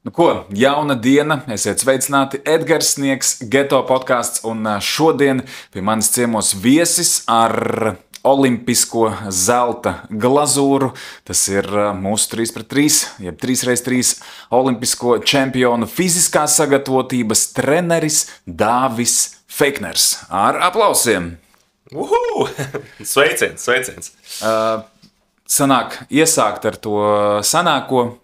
Nu ko, jauna diena, esiet sveicināti, Edgars Sniegs, Geto podkāsts, un šodien pie manis ciemos viesis ar olimpisko zelta glazūru. Tas ir mūsu 3x3, jeb 3x3 olimpisko čempionu fiziskās sagatavotības treneris Dāvis Feikners. Ar aplausiem! Uhu! Sveiciens, sveiciens! Sanāk iesākt ar to senāko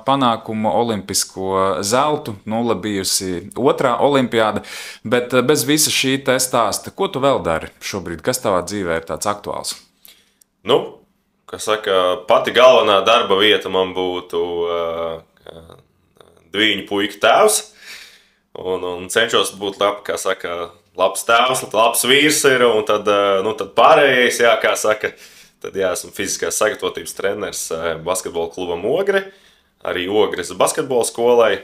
panākumu olimpisko zeltu. Nulle bijusi otrā olimpiāda, bet bez visa šī te stāsta, ko tu vēl dari šobrīd? Kas tavā dzīvē ir tāds aktuāls? Nu, kā saka, pati galvenā darba vieta man būtu diviņu puiku tēvs. Un cenšos būt, kā saka, labs tēvs, labs vīrs ir, un tad pārējais, jā, kā saka, tad jā, esmu fiziskās sagatavotības treneris basketbola klubam Ogre, arī Ogres basketbola skolai.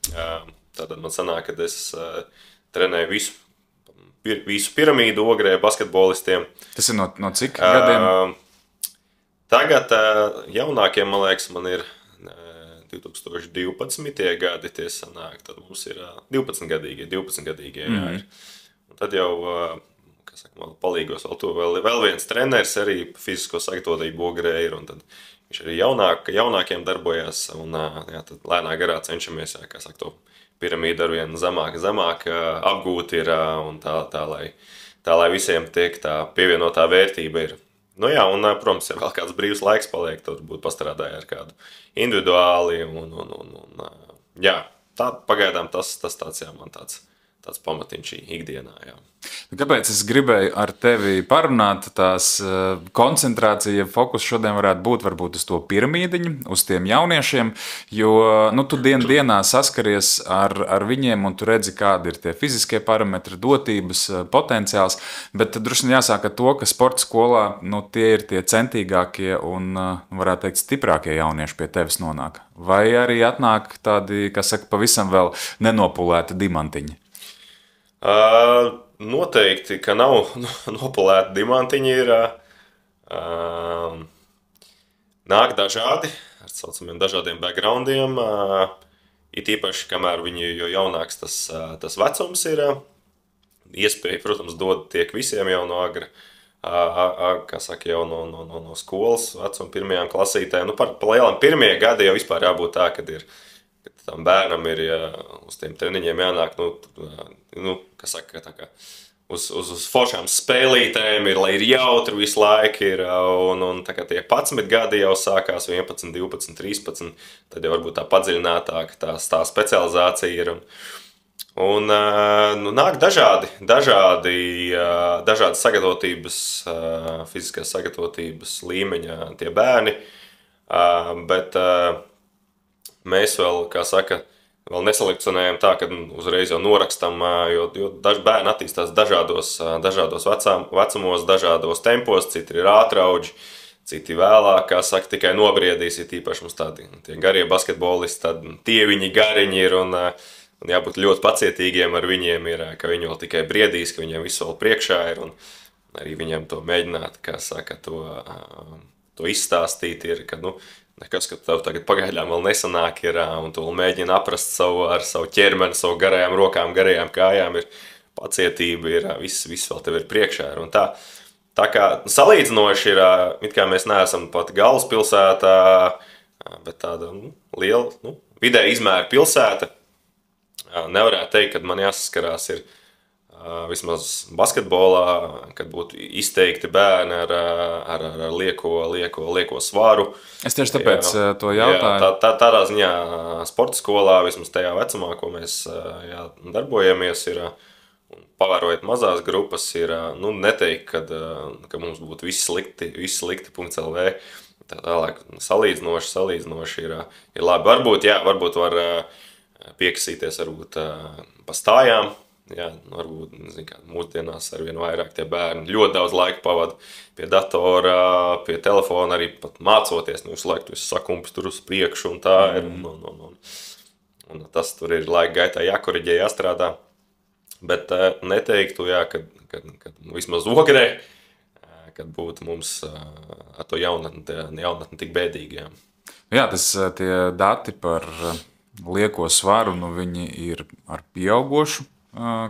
Tātad man sanāk, ka es trenēju visu piramīdu Ogrē basketbolistiem. Tas ir no cik gadiem? Tagad jaunākiem, man liekas, man ir 2012. gadi, tie sanāk, tad mums ir 12-gadīgie, jā, ir. Un tad jau, kā saka, man palīgos vēl viens treneris arī fizisko sagatavotību Ogrē ir, un tad viņš arī jaunākiem darbojās, un jā, tad lēnā garā cenšamies, jā, kā saka, to piramīdu arvien zemāk apgūt ir, un tā, lai visiem tiek tā pievienotā vērtība ir. Nu jā, un, protams, ja vēl kāds brīvs laiks paliek, tad būtu pastrādāja ar kādu individuāli, un jā, tā pagaidām tas tāds, jā, man tāds pamatiņš ikdienā, jā. Kāpēc es gribēju ar tevi parunāt, tās koncentrācija, fokus šodien varētu būt varbūt uz to piramīdiņu, uz tiem jauniešiem, jo tu dienā saskaries ar viņiem un tu redzi, kādi ir tie fiziskie parametri, dotības, potenciāls, bet drusku jāsāk ar to, ka sporta skolā tie ir tie centīgākie un, varētu teikt, stiprākie jaunieši pie tevis nonāk. Vai arī atnāk tādi, kā saka, pavisam vēl nenopulēti dimantiņi? Noteikti, ka nav nopulēti dimantiņi, ir nāk dažādi, ar saucamiem dažādiem backgroundiem, it īpaši, kamēr viņi jo jaunāks tas vecums ir, iespēja, protams, dod tiek visiem jau no agra, kā saka, jau no skolas vecuma pirmajām klasītēm. Nu, pa lielam pirmie gadi jau vispār jābūt tā, kad tam bērnam ir uz tiem treniņiem jānāk, kā saka, tā kā uz foršām spēlītēm ir, lai ir jautri visu laiku ir, un tā kā tie 11 gadi jau sākās, 11, 12, 13, tad jau varbūt tā padziļinātāk tā specializācija ir. Un nāk dažādi sagatavotības, fiziskās sagatavotības līmeņa tie bērni, bet mēs vēl, kā saka, vēl neselekcionējam tā, ka uzreiz jau norakstam, jo daži bērni attīstās dažādos vecumos, dažādos tempos, citi ir ātrauģi, citi vēlāk, kā saka, tikai nobriedīs, ir īpaši mums tādi tie garie basketbolisti, tad tieviņi gariņi ir, un jābūt ļoti pacietīgiem ar viņiem ir, ka viņi vēl tikai briedīs, ka viņiem visu vēl priekšā ir, un arī viņiem to mēģināt, kā saka, to izstāstīt ir, ka, nekas, ka tev tagad pagaidām vēl nesanāk ir, un tu vēl mēģini aprast ar savu ķermeni, savu garajām rokām, garajām kājām, ir pacietība, ir viss vēl tev ir priekšā. Ir, un tā kā salīdzinoši ir, it kā mēs neesam pat galvaspilsētā, bet tāda liela, vidēja izmēra pilsēta. Nevarētu teikt, kad man jāsaskarās ir vismaz basketbolā, kad būtu izteikti bērni ar lieko svaru. Es tieši tāpēc to jautāju. Tādā ziņā sporta skolā, vismaz tajā vecumā, ko mēs darbojamies, ir, un pavērojot mazās grupas, ir, neteikt, ka mums būtu viss slikti.lv. Tālāk salīdzinoši ir labi. Varbūt var piekasīties pa stājām. Jā, varbūt, mūsdienās arvien vairāk tie bērni ļoti daudz laika pavada pie datora, pie telefona, arī pat mācoties, visu laiku tu esi sakumpis tur uz priekšu un tā ir, un tas tur ir laika gaitā jākoriģē, jāstrādā, bet neteiktu, jā, kad vismaz Ogrē, kad būtu mums ar to jaunatni tik bēdīgi, jā. Jā, tie dati par lieko svaru, nu, viņi ir ar pieaugošu,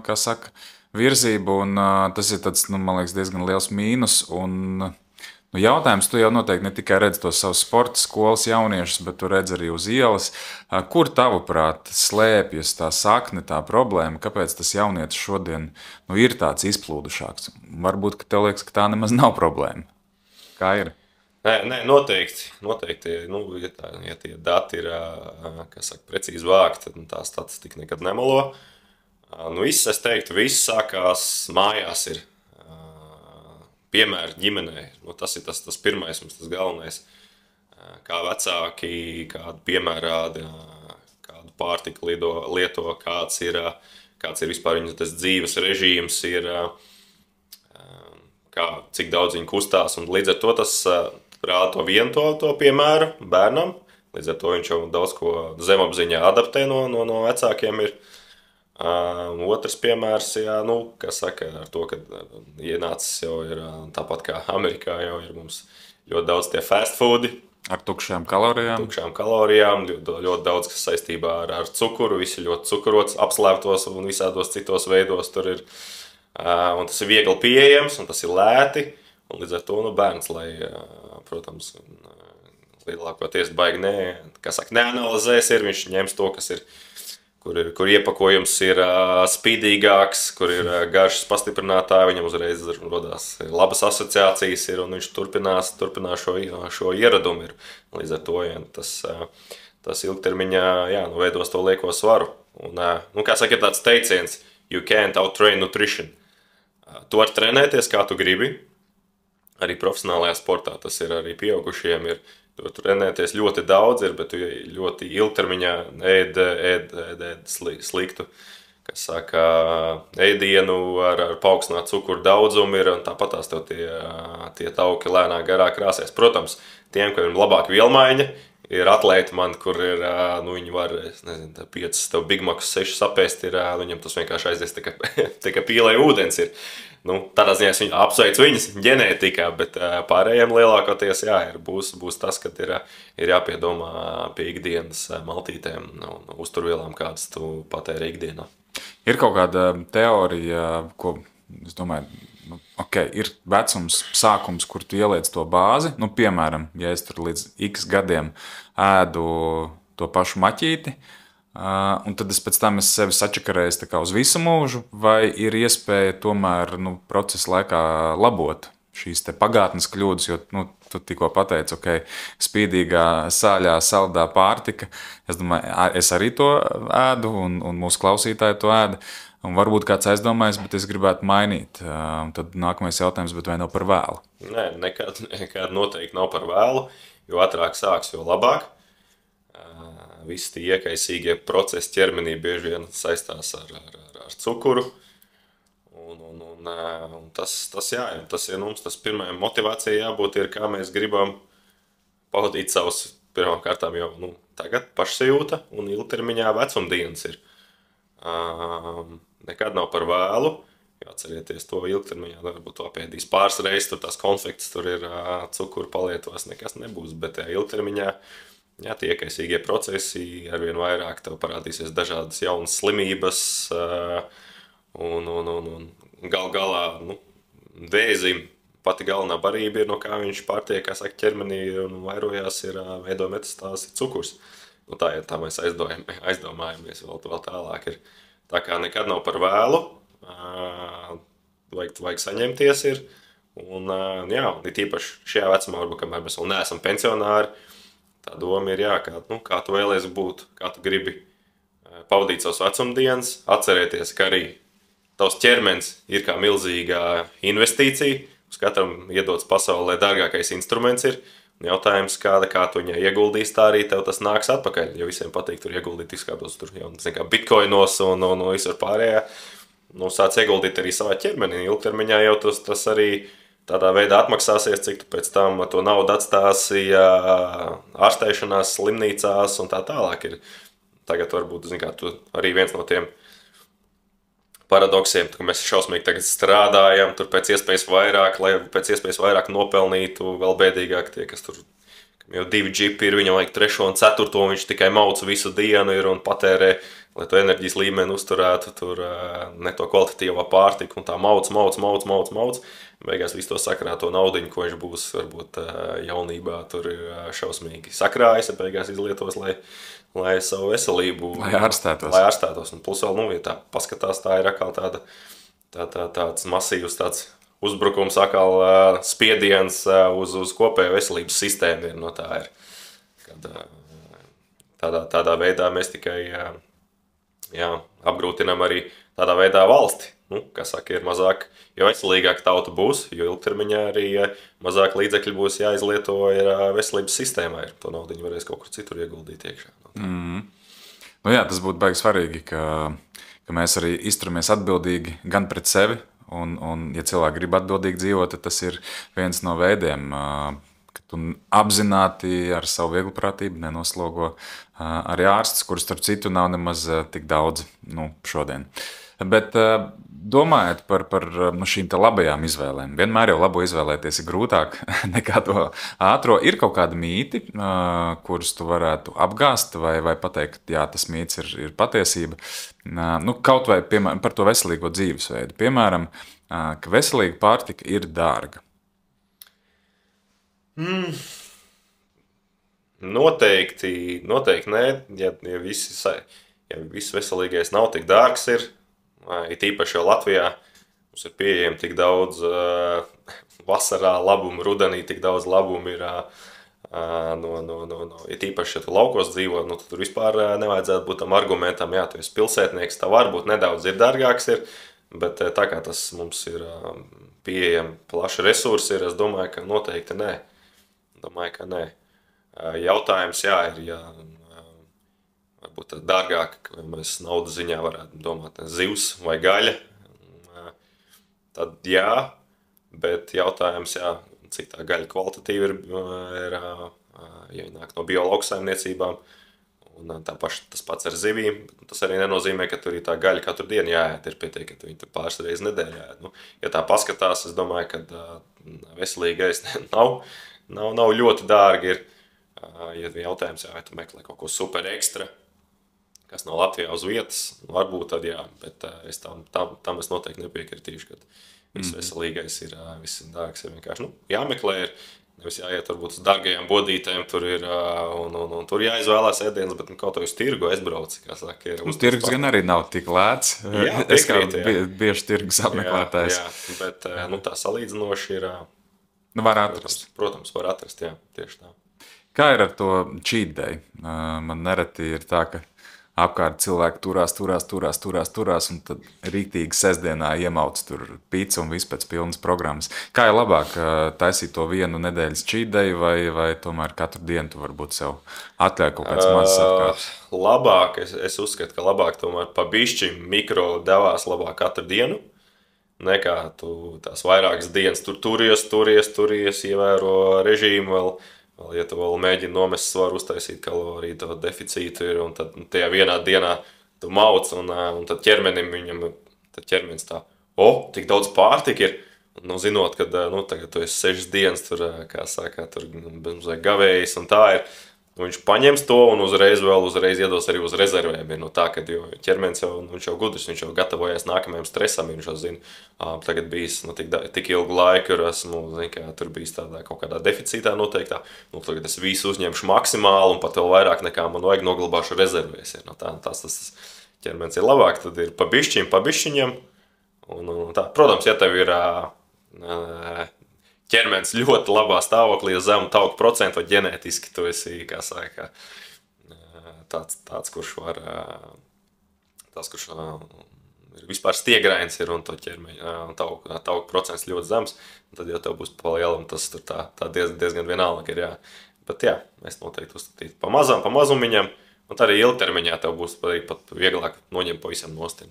kā saka, virzību, un tas ir tāds, nu, man liekas, diezgan liels mīnus. Un, nu, jautājums, tu jau noteikti ne tikai redzi tos savus sporta skolas jauniešus, bet tu redzi arī uz ielas. Kur tavuprāt slēpjas tā sakne, tā problēma, kāpēc tas jaunietis šodien nu, ir tāds izplūdušāks? Varbūt, ka tev liekas, ka tā nemaz nav problēma. Kā ir? Nē, noteikti nu, ja tie dati ir saka, precīzi vākti, tad tā statistika nekad nemelo. Nu, es teiktu, viss sākās mājās. Ir piemēri ģimenē. Nu, tas ir tas pirmais, mums tas galvenais. Kā vecāki, kādu piemēru rāda, kādu pārtiku lieto, kāds ir vispār viņu dzīves režīms, cik daudz viņi kustās. Un līdz ar to tas rāda to vienu to piemēru bērnam. Līdz ar to viņš jau daudz ko zemapziņā adaptē no vecākiem. Otrs piemērs, jā, nu, kas saka ar to, ka ienācis jau ir tāpat kā Amerikā, jau ir mums ļoti daudz tie fast foodi. Ar tukšām kalorijām. Ļoti daudz, kas saistībā ar cukuru, visi ļoti cukurots, apslēptos un visādos citos veidos tur ir. Un tas ir viegli pieejams, un tas ir lēti, un līdz ar to nu, bērns, lai, protams, lielākoties baigi neanalizēs, viņš ņems to, kas ir, kur iepakojums ir spīdīgāks, kur ir garšas pastiprinātāji, viņam uzreiz rodās labas asociācijas, un viņš turpinās šo ieradumu. Līdz ar to ja, tas ilgtermiņā jā, nu, veidos to lieko svaru. Un, nu, kā saka, ir tāds teiciens, you can't outtrain nutrition. Tu vari trenēties, kā tu gribi, arī profesionālajā sportā, tas ir arī pieaugušiem, tu trenēties ļoti daudz, bet tu ļoti ilgtermiņā ēd sliktu, kas saka, ēdienu ar paaugstinātu cukuru daudzumu ir, un tāpat tās tev tie tauki lēnāk garāk krāsēs. Protams, tiem, kuriem ir labāka vielmaiņa, ir atlēti man, kur ir, nu, viņi var, es nezinu, 5 tev Big Macs 6 sapēst, viņam tas vienkārši aizies tā kā pīlē ūdens ir. Nu, tādā ziņā es apsveicu viņas ģenētikā, bet pārējiem lielākoties, jā, būs tas, kad ir jāpiedomā pie ikdienas maltītēm un uzturvielām, kādas tu patēri ikdienā. Ir kaut kāda teorija, ko, es domāju, nu, okay, ir vecums, sākums, kur tu ieliec to bāzi. Nu, piemēram, ja es tur līdz x gadiem ēdu to pašu maķīti, un tad es pēc tam sevi sačakarēju tā kā uz visu mūžu, vai ir iespēja tomēr nu, procesa laikā labot šīs te pagātnes kļūdas, jo nu, tu tikko pateici, ok, spīdīgā, sāļā, saldā pārtika. Es domāju, es arī to ēdu, un mūsu klausītāji to ēda. Un varbūt kāds aizdomājas, bet es gribētu mainīt. Tad nākamais jautājums, bet vai nav par vēlu? Nē, nekad noteikti nav par vēlu, jo ātrāk sāks, jo labāk. Visi tie iekaisīgie procesi ķermenī bieži vien saistās ar cukuru. Un tas ir mums, tas pirmajā motivācija jābūt ir, kā mēs gribam pavadīt savus pirmām kārtām jau tagad pašsajūta un ilgtermiņā vecumdienas ir. Nekad nav par vēlu, jo atcerieties to ilgtermiņā, varbūt to apēdīs pāris reizes, tur tās konfektes, tur ir cukuru palietos, nekas nebūs, bet ilgtermiņā jā, tie iekaisīgie procesi arvien vairāk tev parādīsies dažādas jaunas slimības un galā vēzim pati galvenā barība ir, no kā viņš pārtiek, kā saka, ķermenī un vairojās ir veido metastāzi cukurs. Nu, tā mēs aizdomājamies vēl tālāk ir. Tā kā nekad nav par vēlu, vajag saņemties ir. Un jā, ir tīpaši šajā vecumā, varbūt, kamēr mēs vēl neesam pensionāri, tā doma ir, jā, kā tu vēlies būt, kā tu gribi pavadīt savus vecumdienas, atcerēties, ka arī tavs ķermenis ir kā milzīgā investīcija, uz katram iedots pasaulē dārgākais instruments ir, un jautājums, kā tu viņai ieguldīs, tā arī tev tas nāks atpakaļ, jo visiem patīk tur ieguldīt izkādos tur jau, bitcoinos un visur pārējā, sāc ieguldīt arī savā ķermenī, ilgtermiņā jau tas arī tādā veidā atmaksāsies, cik tu pēc tam to naudu atstāsi ārstēšanās, slimnīcās un tā tālāk ir. Tagad varbūt, tu arī viens no tiem paradoksiem, ka mēs šausmīgi tagad strādājam, tur pēc iespējas vairāk, lai pēc iespējas vairāk nopelnītu, vēl bēdīgāk tie, kas tur, Jau 2 džipi ir, viņam vajag 3 un 4, viņš tikai mauc visu dienu ir un patērē, lai to enerģijas līmeni uzturētu, tur ne to kvalitatīvā pārtiku, un tā mauc. Beigās visu to sakrāto naudiņu, ko viņš būs varbūt jaunībā tur ir šausmīgi sakrājis, ja beigās izlietos, lai savu veselību, lai ārstētos. Un plus vēl, ja tā paskatās, tā ir atkal tāds masīvs tāds uzbrukums, atkal spiediens uz kopējo veselības sistēmu ir no tā ir. Kad, tādā veidā mēs tikai apgrūtinām arī tādā veidā valsti. Kā saka, ir mazāk, jo veselīgāk tauta būs, jo ilgtermiņā arī mazāk līdzekļi būs jāizlieto veselības sistēmai. To naudiņu varēs kaut kur citur ieguldīt iekšā. Tas būtu baigi svarīgi, ka mēs arī izturamies atbildīgi gan pret sevi, un ja cilvēki grib atbildīgi dzīvot, tad tas ir viens no veidiem, ka tu apzināti ar savu vieglprātību nenoslogo arī ārstus, kurus starp citu nav nemaz tik daudz šodien. Bet domājot par šīm te labajām izvēlēm, vienmēr jau labo izvēlēties ir grūtāk nekā to ātro. Ir kaut kādi mīti, kurus tu varētu apgāzt vai pateikt, jā, tas mīts ir patiesība. Kaut vai par to veselīgo dzīvesveidu. Piemēram, ka veselīga pārtika ir dārga. Noteikti nē, ja viss veselīgais nav tik dārgs ir tīpaši jau Latvijā, mums ir pieejami tik daudz vasarā labumu, rudenī tik daudz labumu ir ja tīpaši, ja tu laukos dzīvo, tad tur vispār nevajadzētu būt tam argumentam, tu esi pilsētnieks, tā varbūt nedaudz ir dārgāks bet tā kā tas mums ir pieejami plaši resursi es domāju, ka noteikti nē. Jautājums, ir, varbūt dārgāk, vai mēs naudas ziņā varētu domāt zivs vai gaļa, tad jā, bet jautājums, cik tā gaļa kvalitatīva ir ja nāk no biolauksaimniecībām, un tas pats ar zivīm, tas arī nenozīmē, ka tur ir tā gaļa katru dienu jāēd, ir pietiek, ka viņi tur pāris reizes nedēļā ēd. Ja tā paskatās, es domāju, ka veselīgais nav ļoti dārgi ir, ja jautājums, vai tu meklē kaut ko super ekstra, kas nav Latvijā uz vietas, varbūt tad jā, bet tam es noteikti nepiekritīšu, ka viss veselīgais ir, viss dārgs ir vienkārši, jāmeklē ir, nevis jāiet varbūt uz dārgajām bodītēm, tur ir, un tur jāizvēlās ēdienas, bet kaut uz tirgu aizbrauc, kā saka. Uz tirgus gan arī nav tik lēts, es kā bieži tirgus apmeklētājs. Jā, bet tā salīdzinoši ir, var atrast. Protams, var atrast, jā, tieši tā. Kā ir ar to cheat day? Man nereti ir tā, ka apkārt cilvēki turās, un tad rīktīgi sestdienā iemauc tur pīci un viss pēc pilnas programmas. Kā ir labāk taisīt to vienu nedēļas cheat day, vai tomēr katru dienu tu varbūt sev atļauj kaut kāds mazs atkāps? Labāk, es uzskatu, ka labāk tomēr pa bišķim mikro devās labāk katru dienu, nekā tu tās vairākas dienas turies, ievēro režīmu vēl, ja tu vēl mēģini nomest svaru, uztaisīt kaloriju, to deficītu ir, un tad tajā vienā dienā tu mauc, un tad ķermenis tā, tik daudz pārtika ir, zinot, ka tagad tu esi 6 dienas tur, kā saka, tur bezmazliet gavējis, un tā ir, viņš paņems to un uzreiz iedos arī uz rezervēm. Ir tā, ka ķermenis viņš jau gudrs, viņš jau gatavojas nākamajam stresam, viņš jau zina, tagad bijis tik ilgu laiku, esmu, tur bijis tādā kaut kādā deficītā noteiktā, tagad es visu uzņemšu maksimāli un pat vēl vairāk nekā man vajag noglabāšu rezervēs. Tas ķermenis ir labāk, tad ir pa bišķiņam. Tā. Protams, ja tev ir ķermenis ļoti labā stāvoklī, uz zemu tauku procentu, vai ģenētiski tu esi, kā saka, tāds, kurš var, kurš ir vispār stiegrains ir un to ķermeņa tauku procents ļoti zems, tad jau tev būs pa lielam, tas tur tā diezgan vienalga ir, jā. Bet jā, es noteikti uzskatītu pa mazumiņam, un tā arī ilgtermiņā tev būs pat vieglāk noņemt pavisam nost.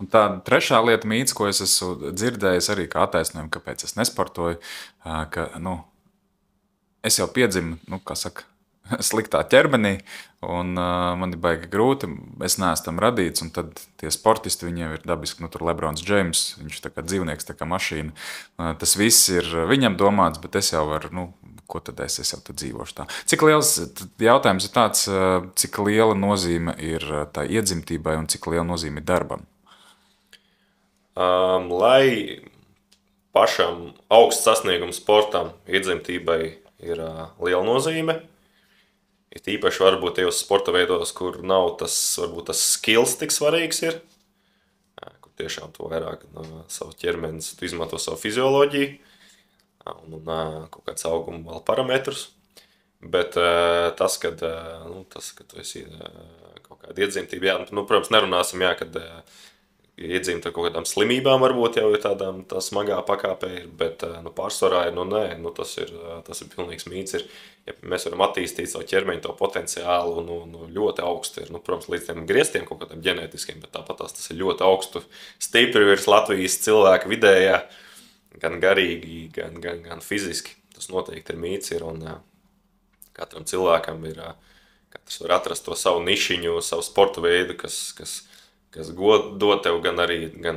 Un tā trešā lieta mīts, ko es esmu dzirdējis arī kā attaisnojumu, kāpēc es nesportoju, ka, es jau piedzimu, kā saka, sliktā ķermenī, un man ir baigi grūti, es neesmu tam radīts, un tad tie sportisti, viņiem ir dabiski, tur Lebrons James, viņš tā kā dzīvnieks, tā kā mašīna, tas viss ir viņam domāts, bet es jau varu, ko tad es jau tad dzīvošu tā. Cik liels, jautājums ir tāds, cik liela nozīme ir tā iedzimtībai un cik liela nozīme ir darbam? Lai pašam augsts sasniegums sportam iedzimtībai ir liela nozīme, ir īpaši varbūt tajos sporta veidos, kur nav tas, varbūt tas skills tik svarīgs ir, kur tiešām to vairāk savu ķermenis, tu izmanto savu fizioloģiju un kaut kāds auguma vēl parametrus. Bet tas, kad tu esi kaut kāda iedzimtība, jā, protams, nerunāsim, jā, kad iedzimta ar kaut kādām slimībām varbūt jau ir tā smagā pakāpē, bet pārsvarā ir, nē, tas ir pilnīgs mīts. Ja mēs varam attīstīt savu ķermeņu, to potenciālu ļoti augstu. Ir, protams, līdz tiem grieztiem kaut kādiem ģenētiskiem, bet tāpat tas ir ļoti augstu stipri virs Latvijas cilvēka vidējā, gan garīgi, gan fiziski. Tas noteikti ir mīts, un katram cilvēkam ir, katrs var atrast to savu nišiņu, savu sporta veidu, kas dod tev gan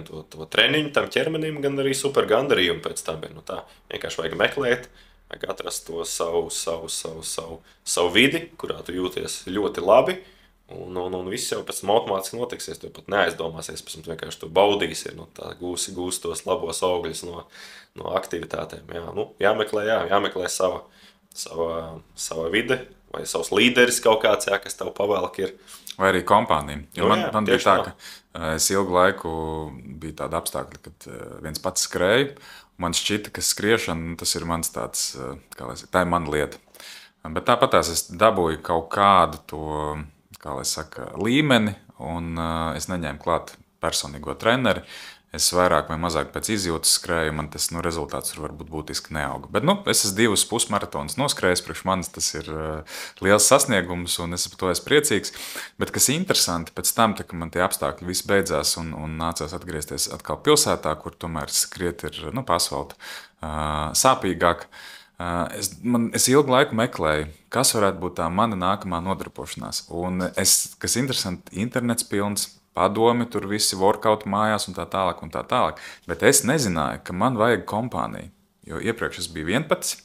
to treniņu tam ķermenim, gan arī super gandarījumu pēc tam. Tā vienkārši vajag meklēt, vajag atrast to savu vidi, kurā tu jūties ļoti labi, un viss jau pēc tam automātiski notiksies. Tu pat neaizdomāsies, pēc tam vienkārši tu baudīsi, tā gūsi tos labos augļus no aktivitātēm. Jāmeklē sava vide, vai savs līderis kaut kāds, kas tev pavēlk ir. Vai arī kompānija. Jo man bija tā, ka es ilgu laiku bija tāda apstākļa, kad viens pats skrēja. Man šķita, ka skriešana, tas ir mans tāds, tā ir mana lieta. Bet tāpatās es dabūju kaut kādu to, līmeni, un es neņēmu klāt personīgo treneri. Es vairāk vai mazāk pēc izjūtas skrēju, man tas rezultāts varbūt būtiski neauga. Bet es esmu 2 pusmaratonus noskrējis, priekš manis tas ir liels sasniegums, un es par to esmu priecīgs. Bet kas interesanti, pēc tam, kad man tie apstākļi visi beidzās un nācās atgriezties atkal pilsētā, kur tomēr skriet ir pa asfaltu sāpīgāk, es ilgu laiku meklēju, kas varētu būt tā mana nākamā nodarbošanās. Un kas interesanti, internets pilns, padomi, tur visi workouti mājās un tā tālāk un tā tālāk. Bet es nezināju, ka man vajag kompāniju, jo iepriekš es biju vienpats,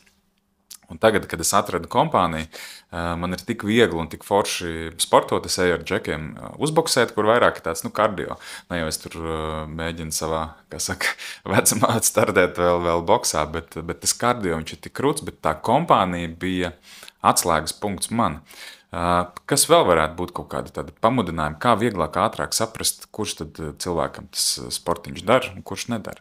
un tagad, kad es atradu kompāniju, man ir tik viegli un tik forši sportot, es eju ar džekiem uzboksēt, kur vairāk ir tāds, kardio. Ne jau es tur mēģinu savā, vecumā startēt vēl boksā, bet tas kardio, viņš ir tik krūts, bet tā kompānija bija atslēgas punkts man. Kas vēl varētu būt kaut kāda tāda pamudinājuma, kā vieglāk, ātrāk saprast, kurš tad cilvēkam tas sportiņš dara un kurš nedara?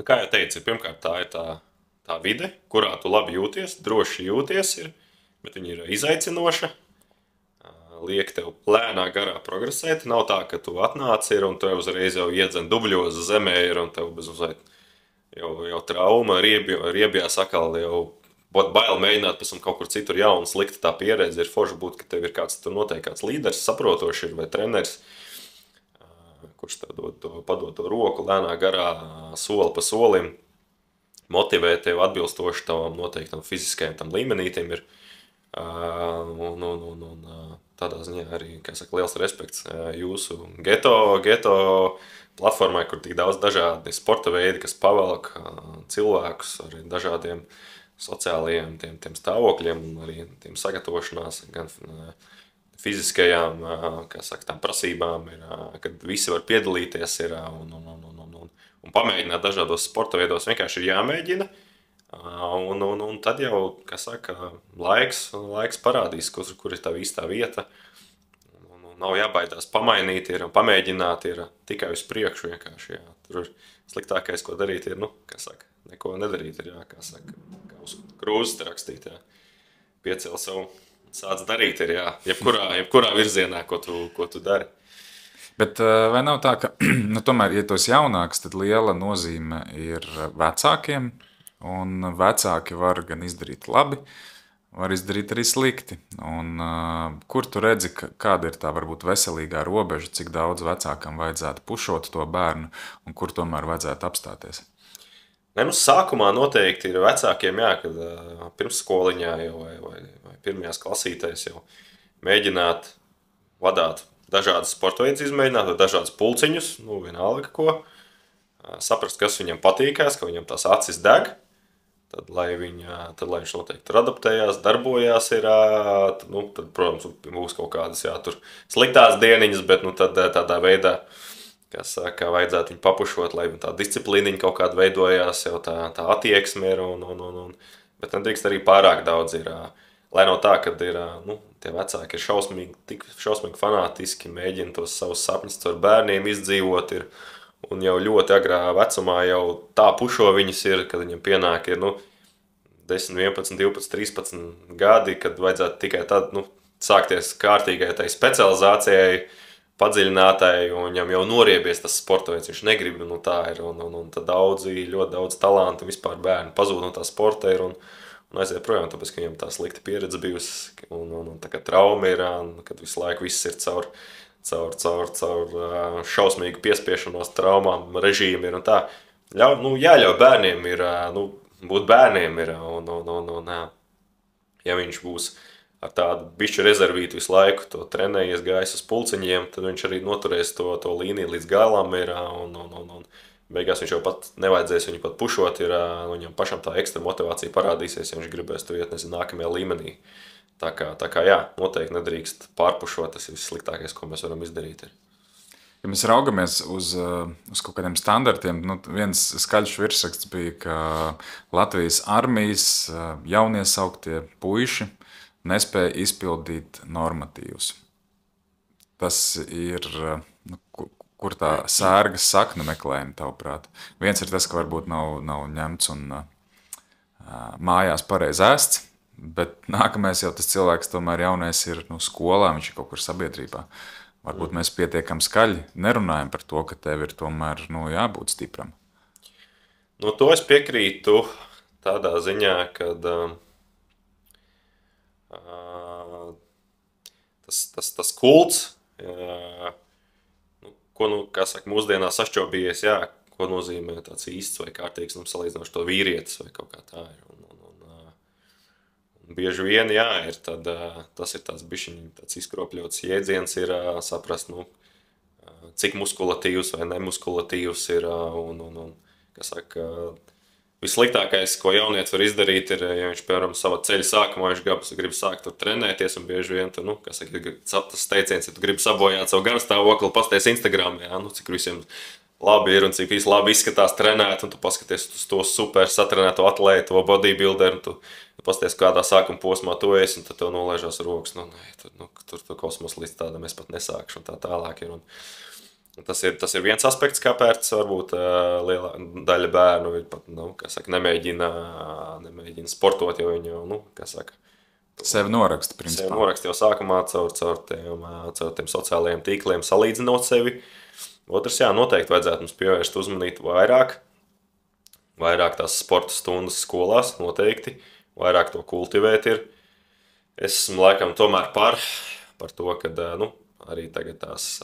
Kā jau teicu, pirmkārt tā ir tā vide, kurā tu labi jūties, droši jūties, bet viņa ir izaicinoša, liek tev lēnā garā progresēt. Nav tā, ka tu atnāc un tev uzreiz jau iedzen dubļos zemē un tev jau trauma, riebjās atkal jau būt bail mēģināt pēc tam kaut kur citur jaunu slikta tā pieredze. Ir forši būt, ka tev ir noteikti kāds līderis, saprotošs ir vai treneris, kurš tev padod to roku lēnā garā, soli pa solim, motivē tev atbilstoši tavam noteiktam fiziskajam tam līmenītim ir. Tādā ziņā arī, liels respekts jūsu geto platformai, kur tik daudz dažādi sporta veidi, kas pavelk cilvēkus arī dažādiem sociālajiem tiem stāvokļiem un arī tiem sagatavošanās, gan fiziskajām, tām prasībām, kad visi var piedalīties un pamēģināt dažādos sporta veidos. Vienkārši ir jāmēģina, un tad jau, laiks parādīs, kur ir tā īstā vieta. Nav jābaidās pamainīt, pamēģināt, tikai uz priekšu vienkārši. Jā. Tur ir sliktākais, ko darīt, ir, neko nedarīt, kā uz krūzes rakstīt, piecēl savu, sāc darīt, jebkurā virzienā, ko tu dari. Bet vai nav tā, ka, tomēr, ja tu esi jaunāks, tad liela nozīme ir vecākiem, un vecāki var gan izdarīt labi, var izdarīt arī slikti. Un kur tu redzi, kāda ir tā varbūt veselīgā robeža, cik daudz vecākam vajadzētu pušot to bērnu, un kur tomēr vajadzētu apstāties? Sākumā noteikti ir vecākiem, kad pirmsskoliņā vai pirmajās klasītēs jau mēģināt vadāt dažādas sporta veidus, izmēģināt dažādas pulciņus, vienalga ko, saprast, kas viņam patīkās, ka viņam tās acis deg, tad, lai viņš noteikti tur adaptējās, darbojās, tad, protams, būs kaut kādas, tur sliktās dieniņas, bet, tad tādā veidā, kas saka, vajadzētu viņu papušot, lai tā disciplīniņa kaut kāda veidojās, jau tā attieksme ir, bet nedrīkst arī pārāk daudz ir, lai nav tā, kad ir, tie vecāki ir tik šausmīgi fanātiski, mēģina tos savus sapņus ar bērniem izdzīvot, un jau ļoti agrā vecumā jau tā pušo viņus ir, kad viņam pienāk ir, 10, 11, 12, 13 gadi, kad vajadzētu tikai tad, sākties kārtīgai tai specializācijai, padziļinātai, un viņam jau noriebies tas sporta veids, viņš negrib, tā ir, un tad ļoti daudz talantu, vispār bērni pazūd no tā sporta ir, un aiziet projām, tāpēc, ka viņam tā slikta pieredze bijusi, un tā kā trauma ir, kad visu laiku viss ir caur šausmīgu piespiešanos traumām, režīmu ir un tā. Jāļauj bērniem ir, būt bērniem ir, un ja viņš būs ar tādu bišķu rezervītu visu laiku, to trenējies, gājis uz pulciņiem, tad viņš arī noturēs to līniju līdz galam ir, un beigās viņš jau pat nevajadzēs viņu pat pušot, viņam pašam tā ekstra motivācija parādīsies, ja viņš gribēs to iet, nākamajā līmenī. Tā kā jā, noteikti nedrīkst pārpušot, tas ir vissliktākais, ko mēs varam izdarīt. Ja mēs raugamies uz kaut kādiem standartiem, viens skaļš virsraksts bija, ka Latvijas armijas jauniesauktie puiši nespēja izpildīt normatīvus. Tas ir, kur tā sērgas sakna meklējuma, tavuprāt. Viens ir tas, ka varbūt nav ņemts un mājās pareizi ēsts, bet nākamais jau tas cilvēks tomēr jaunais ir skolā, viņš ir kaut kur sabiedrībā. Varbūt mēs pietiekam skaļi nerunājam par to, ka tev ir tomēr jābūt stipram. To es piekrītu tādā ziņā, kad tas kults, ko, kā saka, mūsdienās sašķobījies, ko nozīmē tāds īsts vai kārtīgs, salīdzinoši to vīrietis vai kaut kā tā ir. Bieži vien, ir tas ir tāds bišķiņ, tāds izkropļots jēdziens ir saprast, cik muskulatīvs vai nemuskulatīvs ir, un kas saka, vissliktākais, ko jaunietis var izdarīt, ir, ja viņš, piemēram, savā ceļa sākumā, viņš grib sākt tur trenēties, un bieži vien, kas saka, tas teiciens, ja tu gribi sabojāt savu garstāvokli, pasties Instagram, cik visiem labi ir un cik visi labi izskatās trenēt, un tu paskaties uz to super satrenēto atlētu, to bodybuilderu, un tu pasties, kādā sākuma posmā tu esi, un tad tev nolaižās rokas, tur kosmos līdz tādam es pat nesākšu, un tā tālāk ir. Un tas ir viens aspekts, kāpēc varbūt lielā daļa bērnu ir pat, nemēģina sportot, jo viņi jau, sevi noraksta, principā. Sevi noraksta jau sākumā caur tiem sociālajiem tīkliem, salīdzinot sevi. Otrs, noteikti vajadzētu mums pievērst uzmanību vairāk tās sporta stundas skolās, noteikti, vairāk to kultivēt ir. Es esmu laikam tomēr par to, ka arī tagad tās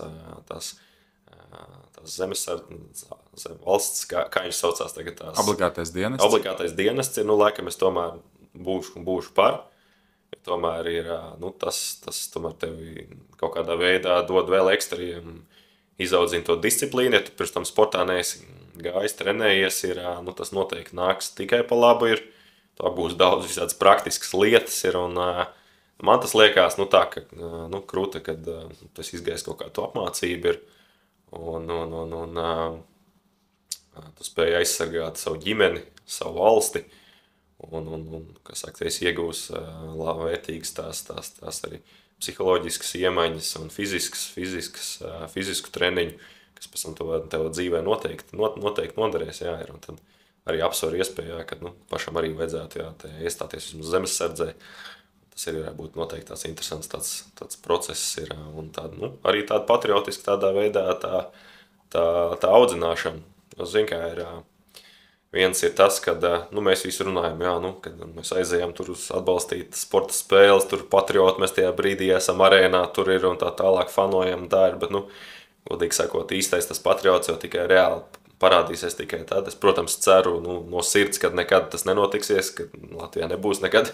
valsts, kā viņš saucās tagad tās... Obligātais dienests. Obligātais dienests ir, laikam es tomēr būšu par. Tomēr ir, tas tomēr tevi kaut kādā veidā dod vēl ekstra izaudzina to disciplīnu, ja tu pirms tam sportā neesi gājis, trenējies, tas noteikti nāks tikai pa labu ir. Tā būs daudz visādas praktiskas lietas ir, un man tas liekas, ka, krūta, kad tas izgājis kaut kādu apmācību ir, un tu spēj aizsargāt savu ģimeni, savu valsti, un kas saka, es iegūs vērtīgas tās arī psiholoģiskas iemaņas un fizisku treniņu, kas pēc tam tev dzīvē noteikti noderēs, ir, un tad arī apsver iespējā, ka pašam arī vajadzētu iestāties vismaz zemesardzē. Tas ir būt noteikti tāds interesants tāds process ir, un arī tāda patriotiska tādā veidā tā audzināšana. Zin, kā ir viens ir tas, kad mēs visi runājam, kad mēs aizējām tur uz atbalstīt sporta spēles, tur patrioti, mēs tajā brīdī esam arēnā, tur ir un tā tālāk fanojam, tā ir, bet, godīgi sakot, īstais tas patriots jau tikai reāli parādīsies tikai tad. Es, protams, ceru no sirds, kad nekad tas nenotiksies, ka Latvijā nebūs nekad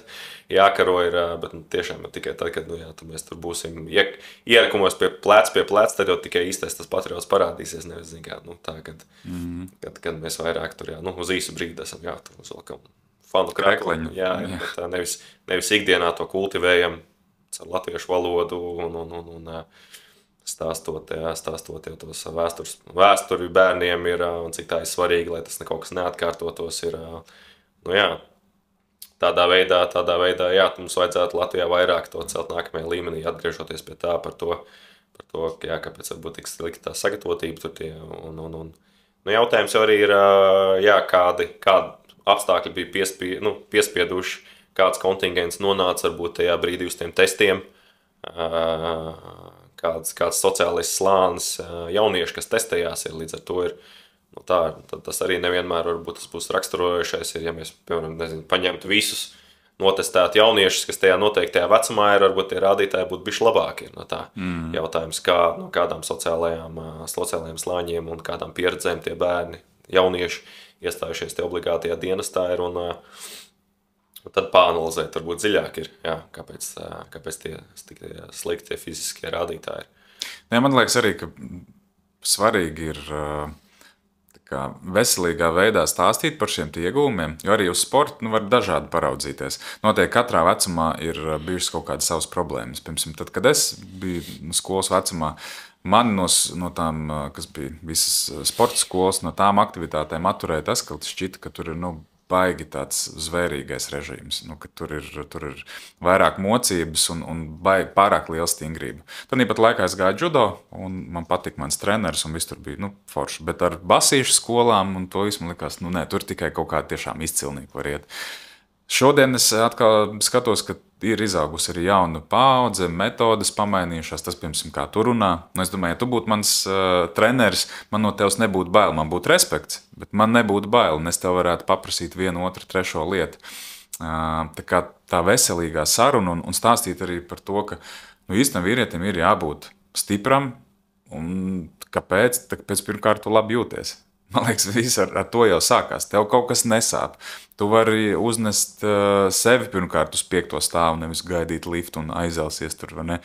jākaro ir, bet tiešām tikai tad, kad tad mēs tur būsim ierakumos pie plec, tad jau tikai īstais tas patriots parādīsies, nevis zin kā, tā, kad mēs vairāk tur, uz īsu brīdi esam, tur uzvalkam fanu krekliņu. Jā, bet nevis ikdienā to kultivējam ar latviešu valodu un stāstot jau tos vēsturi bērniem ir, un cik tā ir svarīgi, lai tas kaut kas neatkārtotos ir. Nu jā, tādā veidā, jā, mums vajadzētu Latvijā vairāk to celt nākamajā līmenī, atgriežoties pie tā par to, jā, kāpēc varbūt tik slikta tā sagatavotība tur tie, un jautājums jau arī ir, jā, kādi apstākļi bija piespieduši, kāds kontingents nonāca varbūt tajā brīdī uz tiem testiem, kāds sociālais slānis jaunieši, kas testējās, ir līdz ar to ir, tas arī nevienmēr varbūt tas būs raksturojošais, ja mēs, piemēram, paņemtu visus notestēt jauniešus, kas tajā noteiktajā vecumā ir, varbūt tie rādītāji būtu bišķi labāki. No tā jautājums, kādām sociālajiem slāņiem un kādām pieredzēm tie bērni, jaunieši iestājušies tie obligātajā dienestā ir, un tad pāanalizēt varbūt dziļāk ir, jā, kāpēc tie sliktie fiziskie rādītāji ir. Jā, man liekas arī, ka svarīgi ir veselīgā veidā stāstīt par šiem ieguvumiem, jo arī uz sportu var dažādi paraudzīties. Noteikti katrā vecumā ir bijušas kaut kādas savas problēmas. Piemēram, tad, kad es biju skolas vecumā, man no tām, kas bija visas sporta skolas, no tām aktivitātēm atturēja tas, ka šķita, ka tur ir baigi tāds zvērīgais režīms, ka tur ir vairāk mocības un pārāk liela stingrība. Tad pat laikā es gāju judo, un man patika mans treneris, un viss tur bija forši. Bet ar basīšu skolām, un to visu man likās, nē, tur tikai kaut kādi tiešām izcilnieki var iet. Šodien es atkal skatos, ka ir izaugusi arī jauna paudze, metodes pamainījušās, tas, piemēram, kā tu runā. Es domāju, ja tu būtu mans treneris, man no tevis nebūtu bail, man būtu respekts, bet man nebūtu bail, un es tev varētu paprasīt vienu, otru, trešo lietu. Tā kā tā veselīgā saruna un stāstīt arī par to, ka īstenam vīrietim ir jābūt stipram, un kāpēc? Tāpēc pirmkārt tu labi jūties. Man liekas, viss ar to jau sākās. Tev kaut kas nesāp. Tu vari uznest sevi pirmkārt uz 5. stāvu, nevis gaidīt liftu un aizelsies tur, vai ne?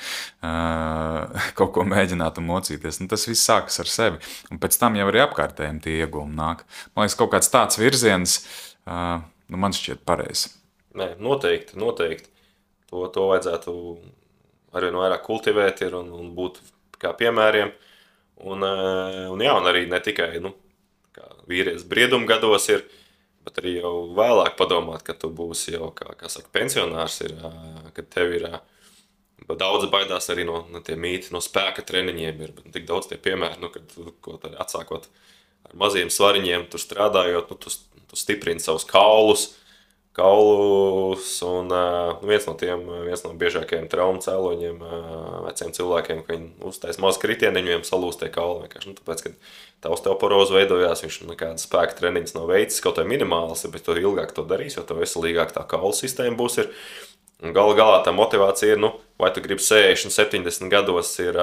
Kaut ko mēģināt un mocīties. Tas viss sākas ar sevi. Un pēc tam jau arī apkārtējiem tie iegūmi nāk. Man liekas, kaut kāds tāds virziens man šķiet pareizi. Nē, noteikti. To vajadzētu arvien vairāk kultivēt un būt kā piemēriem. Un arī ne tikai, kā vīrietis brieduma gados ir, bet arī jau vēlāk padomāt, ka tu būsi jau, kā saka, pensionārs ir, kad tev ir, daudzi baidās arī no tie mīti, no spēka treniņiem ir, bet tik daudz tie piemēri, kad ko tad atsākot ar maziem svariņiem, tur strādājot, tu stiprini savus kaulus, un viens no biežākajiem traumu cēloņiem veciem cilvēkiem, ka viņi uztais mazu kritienu, viņiem salūst tie kauli vienkārši. Tāpēc, kad tā osteoporoze veidojās, viņš nekādas spēka treniņas nav veicis, kaut vai minimāls, bet tu ilgāk to darīs, jo tev veselīgāk tā kaulu sistēma būs ir. Un galā tā motivācija ir, vai tu gribi 60, 70 gados ir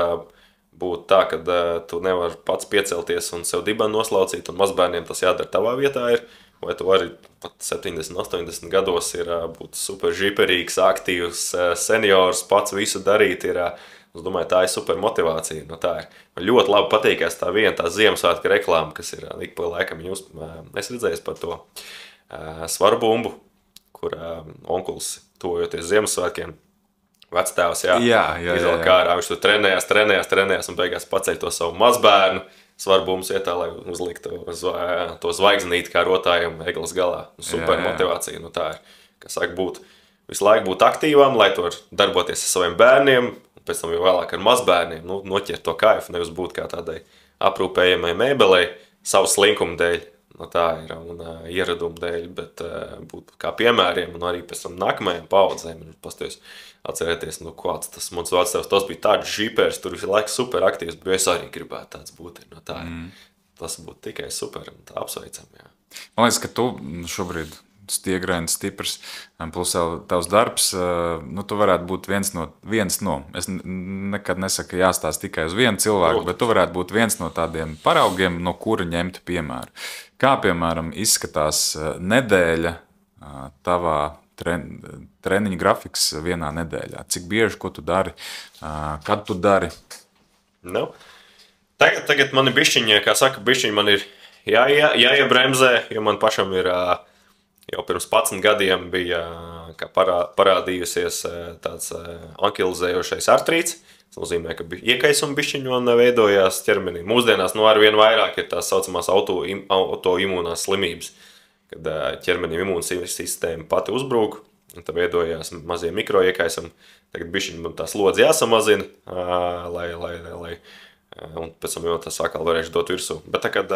būt tā, ka tu nevari pats piecelties un sev dibanu noslaucīt, un mazbērniem tas jādara tavā vietā ir, vai tu vari pat 70, 80 gados ir būt super žiperīgs, aktīvs seniors, pats visu darīt ir, es domāju, tā ir super motivācija. Tā ir. Man ļoti labi patīkās tā Ziemassvētku reklāma, kas ir ik pa laikam es redzēju par to svaru bumbu, kur onkulis tojoties Ziemassvētkiem, vectēvs, izvelk ārā, viņš tur trenējās un beigās paceļ to savu mazbērnu, svarbums ietā, lai uzliktu to zvaigznīti kā rotājam eglas galā. Super motivācija. Tā ir, kā saka, visu laiku būt aktīvam, lai to darboties ar saviem bērniem, un pēc tam jau vēlāk ar mazbērniem, noķert to kaifu, nevis būt kā tādai aprūpējamai mēbelei, savu slinkumu dēļ, tā ir, un ieradumu dēļ, bet būt kā piemēriem, un arī pēc tam nākamajām paudzēm, atcerēties, kāds tas mans vectēvs, tas bija tāds žipers, tur visu laiku super aktīvs, bet es arī gribētu tāds būt. Tas būtu tikai super un tā apsveicam. Jā. Man liekas, ka tu šobrīd stiegrains, stiprs, plus tavs darbs, tu varētu būt viens no. Es nekad nesaku, ka jāstāsta tikai uz vienu cilvēku, bet tu varētu būt viens no tādiem paraugiem, no kura ņemt piemēru. Kā, piemēram, izskatās nedēļa tavā treniņu grafiks vienā nedēļā? Cik bieži, ko tu dari? Kad tu dari? Tagad man ir bišķiņi, kā saka, man ir jāiebremzē, jo man pašam ir jau pirms 11 gadiem bija parādījusies tāds ankilizējošais artrīts. Tas nozīmē, ka iekaisuma bišķiņi un veidojās ķermenī. Mūsdienās arvien vairāk ir tās saucamās autoimūnās slimības, kad ķermenim imūnsistēma pati uzbrūk, un tad veidojās mazie mikroiekaisumi. Tagad bišķiņi tā slodze jāsamazina, lai un pēc tam jau tas atkal varēšu dot virsū. Bet tā, kad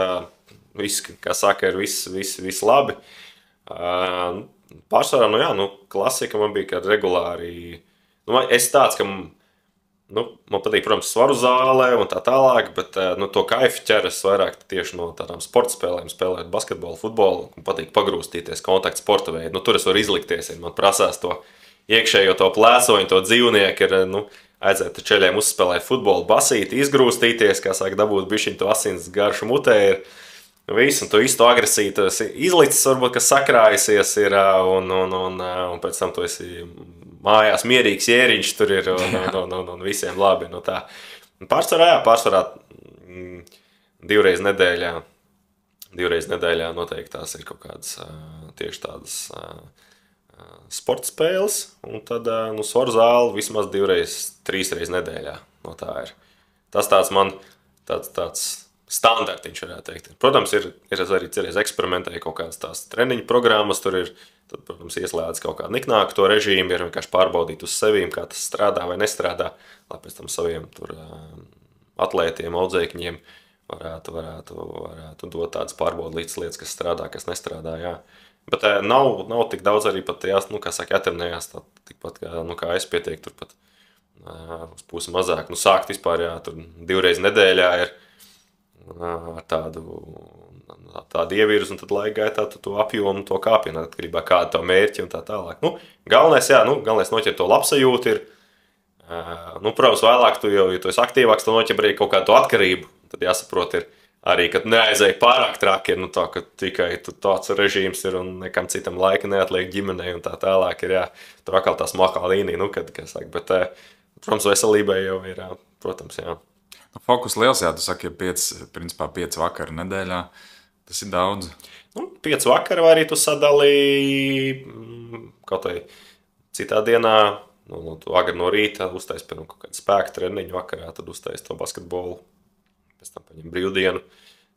viss, kā saka, ir viss labi, pārsvarā, klasika man bija, kad regulāri, es tāds, ka man patīk, protams, svaru zālē un tā tālāk, bet to kaifu ķeras vairāk tieši no tādām sporta spēlēm, spēlēt basketbolu, futbolu, un patīk pagrūstīties kontaktu sporta veidu. Tur es varu izlikties, ja man prasās to iekšējo to plēsoņu, to dzīvnieku, ir, aiziet ar ceļiem uzspēlēt futbolu, basīt, izgrūstīties, kā saka, dabūt bišķiņu to asins garšu mutē ir. Visu, un tu visu to agresiju izlicis, varbūt, kas sakrājusies ir, un pēc tam tu esi mājās mierīgs jēriņš, tur ir, un visiem labi. Tā. Pārsvarā divreiz nedēļā noteikti tās ir kaut kādas tieši tādas sporta spēles, un tad svaru zāli vismaz 2-3 nedēļā. Tā ir. Tas tāds man tāds standartiņš, varētu teikt. Protams, ir arī cerēs eksperimentēja kaut kādas tās treniņu programmas, tur ir, tad, protams, ieslēdz kaut kādu niknāku to režīmu, ir vienkārši pārbaudīt uz sevīm, kā tas strādā vai nestrādā, lai pēc tam saviem tur atlētiem, audzēkņiem varētu dot tādas pārbaudītas lietas, kas strādā, kas nestrādā, jā. Bet nav tik daudz arī pat, kā saka, jātrenējās, tikpat kā es pietiek, tur pat uz pusi mazāk. Sākt vispār, jā, tur 2 reizes nedēļā ir ar tādu ievirzu, un tad laika gaitā tu to apjomu, to kāpienu, atkarībā kāda to mērķi un tā tālāk. Galvenais noķert to labsajūtu ir, protams, vēlāk tu jau, ja tu esi aktīvāks, tu noķer arī kaut kādu to atkarību, tad jāsaprot ir, arī, kad neaizēja pārāk traki, ir tā, ka tikai tāds režīms ir un nekam citam laika neatliek ģimenei un tā tālāk ir, jā, tur atkal tā smakā līnija, kad saka, bet, protams, veselībai jau ir, protams, jā. Fokus liels, jā, tu saki, principā 5 vakara nedēļā, tas ir daudz. 5 vakara vai arī tu sadalīji kaut vai citā dienā, tu agri no rīta uztais pēc kaut kādu spēku treniņu vakarā, tad uztais to basketbolu. Pēc tam paņem brīvdienu,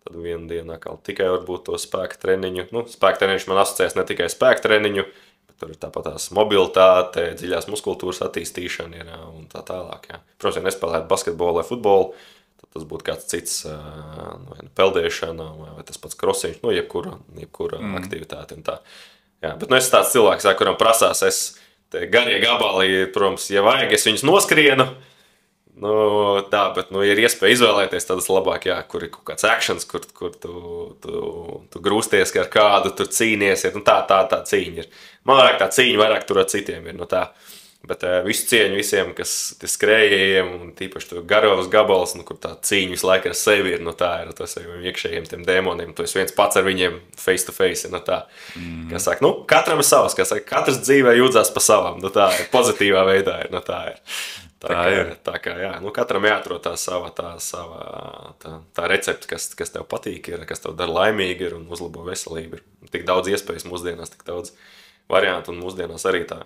tad vienu dienu tikai varbūt to spēka treniņu. Spēka treniņš man asociēs ne tikai spēka treniņu, bet tur ir tāpat tās mobilitāte, dziļās muskultūras attīstīšana ir, un tā tālāk. Jā. Protams, ja nespēlētu basketbolu vai futbolu, tad tas būtu kāds cits peldēšana vai tas pats krosiņš, jebkura aktivitāte. Un tā. Jā, bet es tāds cilvēks, kuram prasās, garie gabali, protams, ja vajag, es viņus noskrienu, bet ir iespēja izvēlēties tādas labāk, jā, kur ir kaut kāds actions, kur tu grūsties ar kādu, tur cīnies, ir, tā cīņa ir. Man vairāk tā cīņa, vairāk tur ar citiem ir, tā. Bet visu cieņu visiem, kas skrējējiem, un tīpaši tu garos gabals, kur tā cīņa visu laiku ar sevi ir, tā ir, tas ir iekšējiem tiem dēmoniem, tu esi viens pats ar viņiem face to face, ir, tā. Kā saka, katram ir savs, kā saka, katrs dzīvē jūdzās pa savam, tā ir, pozitīvā veidā ir, tā ir. Tā kā, jā, katram jāatrod tā sava tā recepte, kas tev patīk, ir, kas tev dara laimīgi ir un uzlabo veselību. Ir tik daudz iespējas mūsdienās, tik daudz variantu, un mūsdienās arī tā.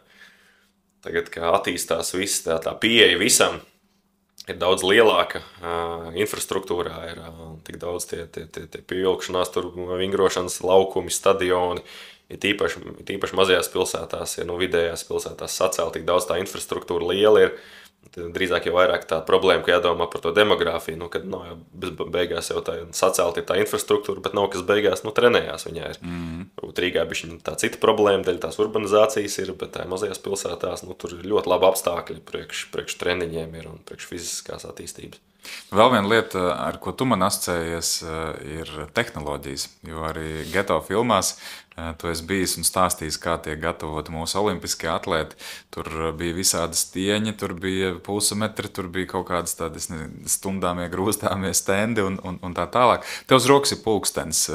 Tagad, kā attīstās viss, tā pieeja visam, ir daudz lielāka, infrastruktūrā ir tik daudz tie pievilkšanās, tur vingrošanas laukumi, stadioni. Ir tīpaši mazajās pilsētās, ja vidējās pilsētās sacēl tik daudz tā infrastruktūra liela ir. Drīzāk jau vairāk tā problēma, ka jādomā par to demogrāfiju, kad beigās jau tā sacēlta ir tā infrastruktūra, bet nav kas beigās trenējās viņā ir. Rīgā bišķiņ tā cita problēma, dēļ tās urbanizācijas ir, bet mazajās pilsētās tur ir ļoti labi apstākļi priekš treniņiem ir un priekš fiziskās attīstības. Vēl viena lieta, ar ko tu man asociējies, ir tehnoloģijas, jo arī Geto filmās tu esi bijis un stāstījis, kā tiek gatavoti mūsu olimpiskie atlēti. Tur bija visādi stieņi, tur bija pulsometri, tur bija kaut kādas tādas stundāmie, grūstāmie stendi un tā tālāk. Tev uz rokas ir pulkstens.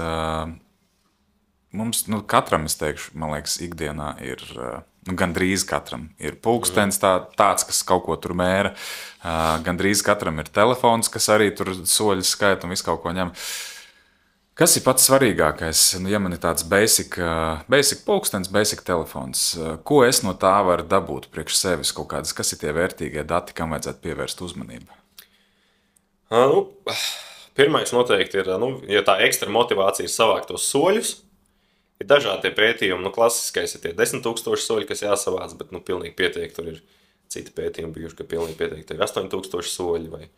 Mums, katram, es teikšu, man liekas, ikdienā ir, gandrīz katram ir pulkstens tāds, kas kaut ko tur mēra. Gandrīz katram ir telefons, kas arī tur soļus skaita un visu kaut ko ņem. Kas ir pats svarīgākais? Nu, ja man ir tāds basic pulkstenis, basic telefons, ko es no tā varu dabūt priekš sevis? Kas ir tie vērtīgie dati, kam vajadzētu pievērst uzmanību? Nu, pirmais noteikti ir, ja tā ekstra motivācija ir savākt tos soļus. Ir dažādi pētījumi, klasiskais ir tie 10,000 soļi, kas jāsavāc, bet pilnīgi pietiek. Tur ir citi pētījumi bijuši, ka pilnīgi pietiek tev 8,000 soļi vai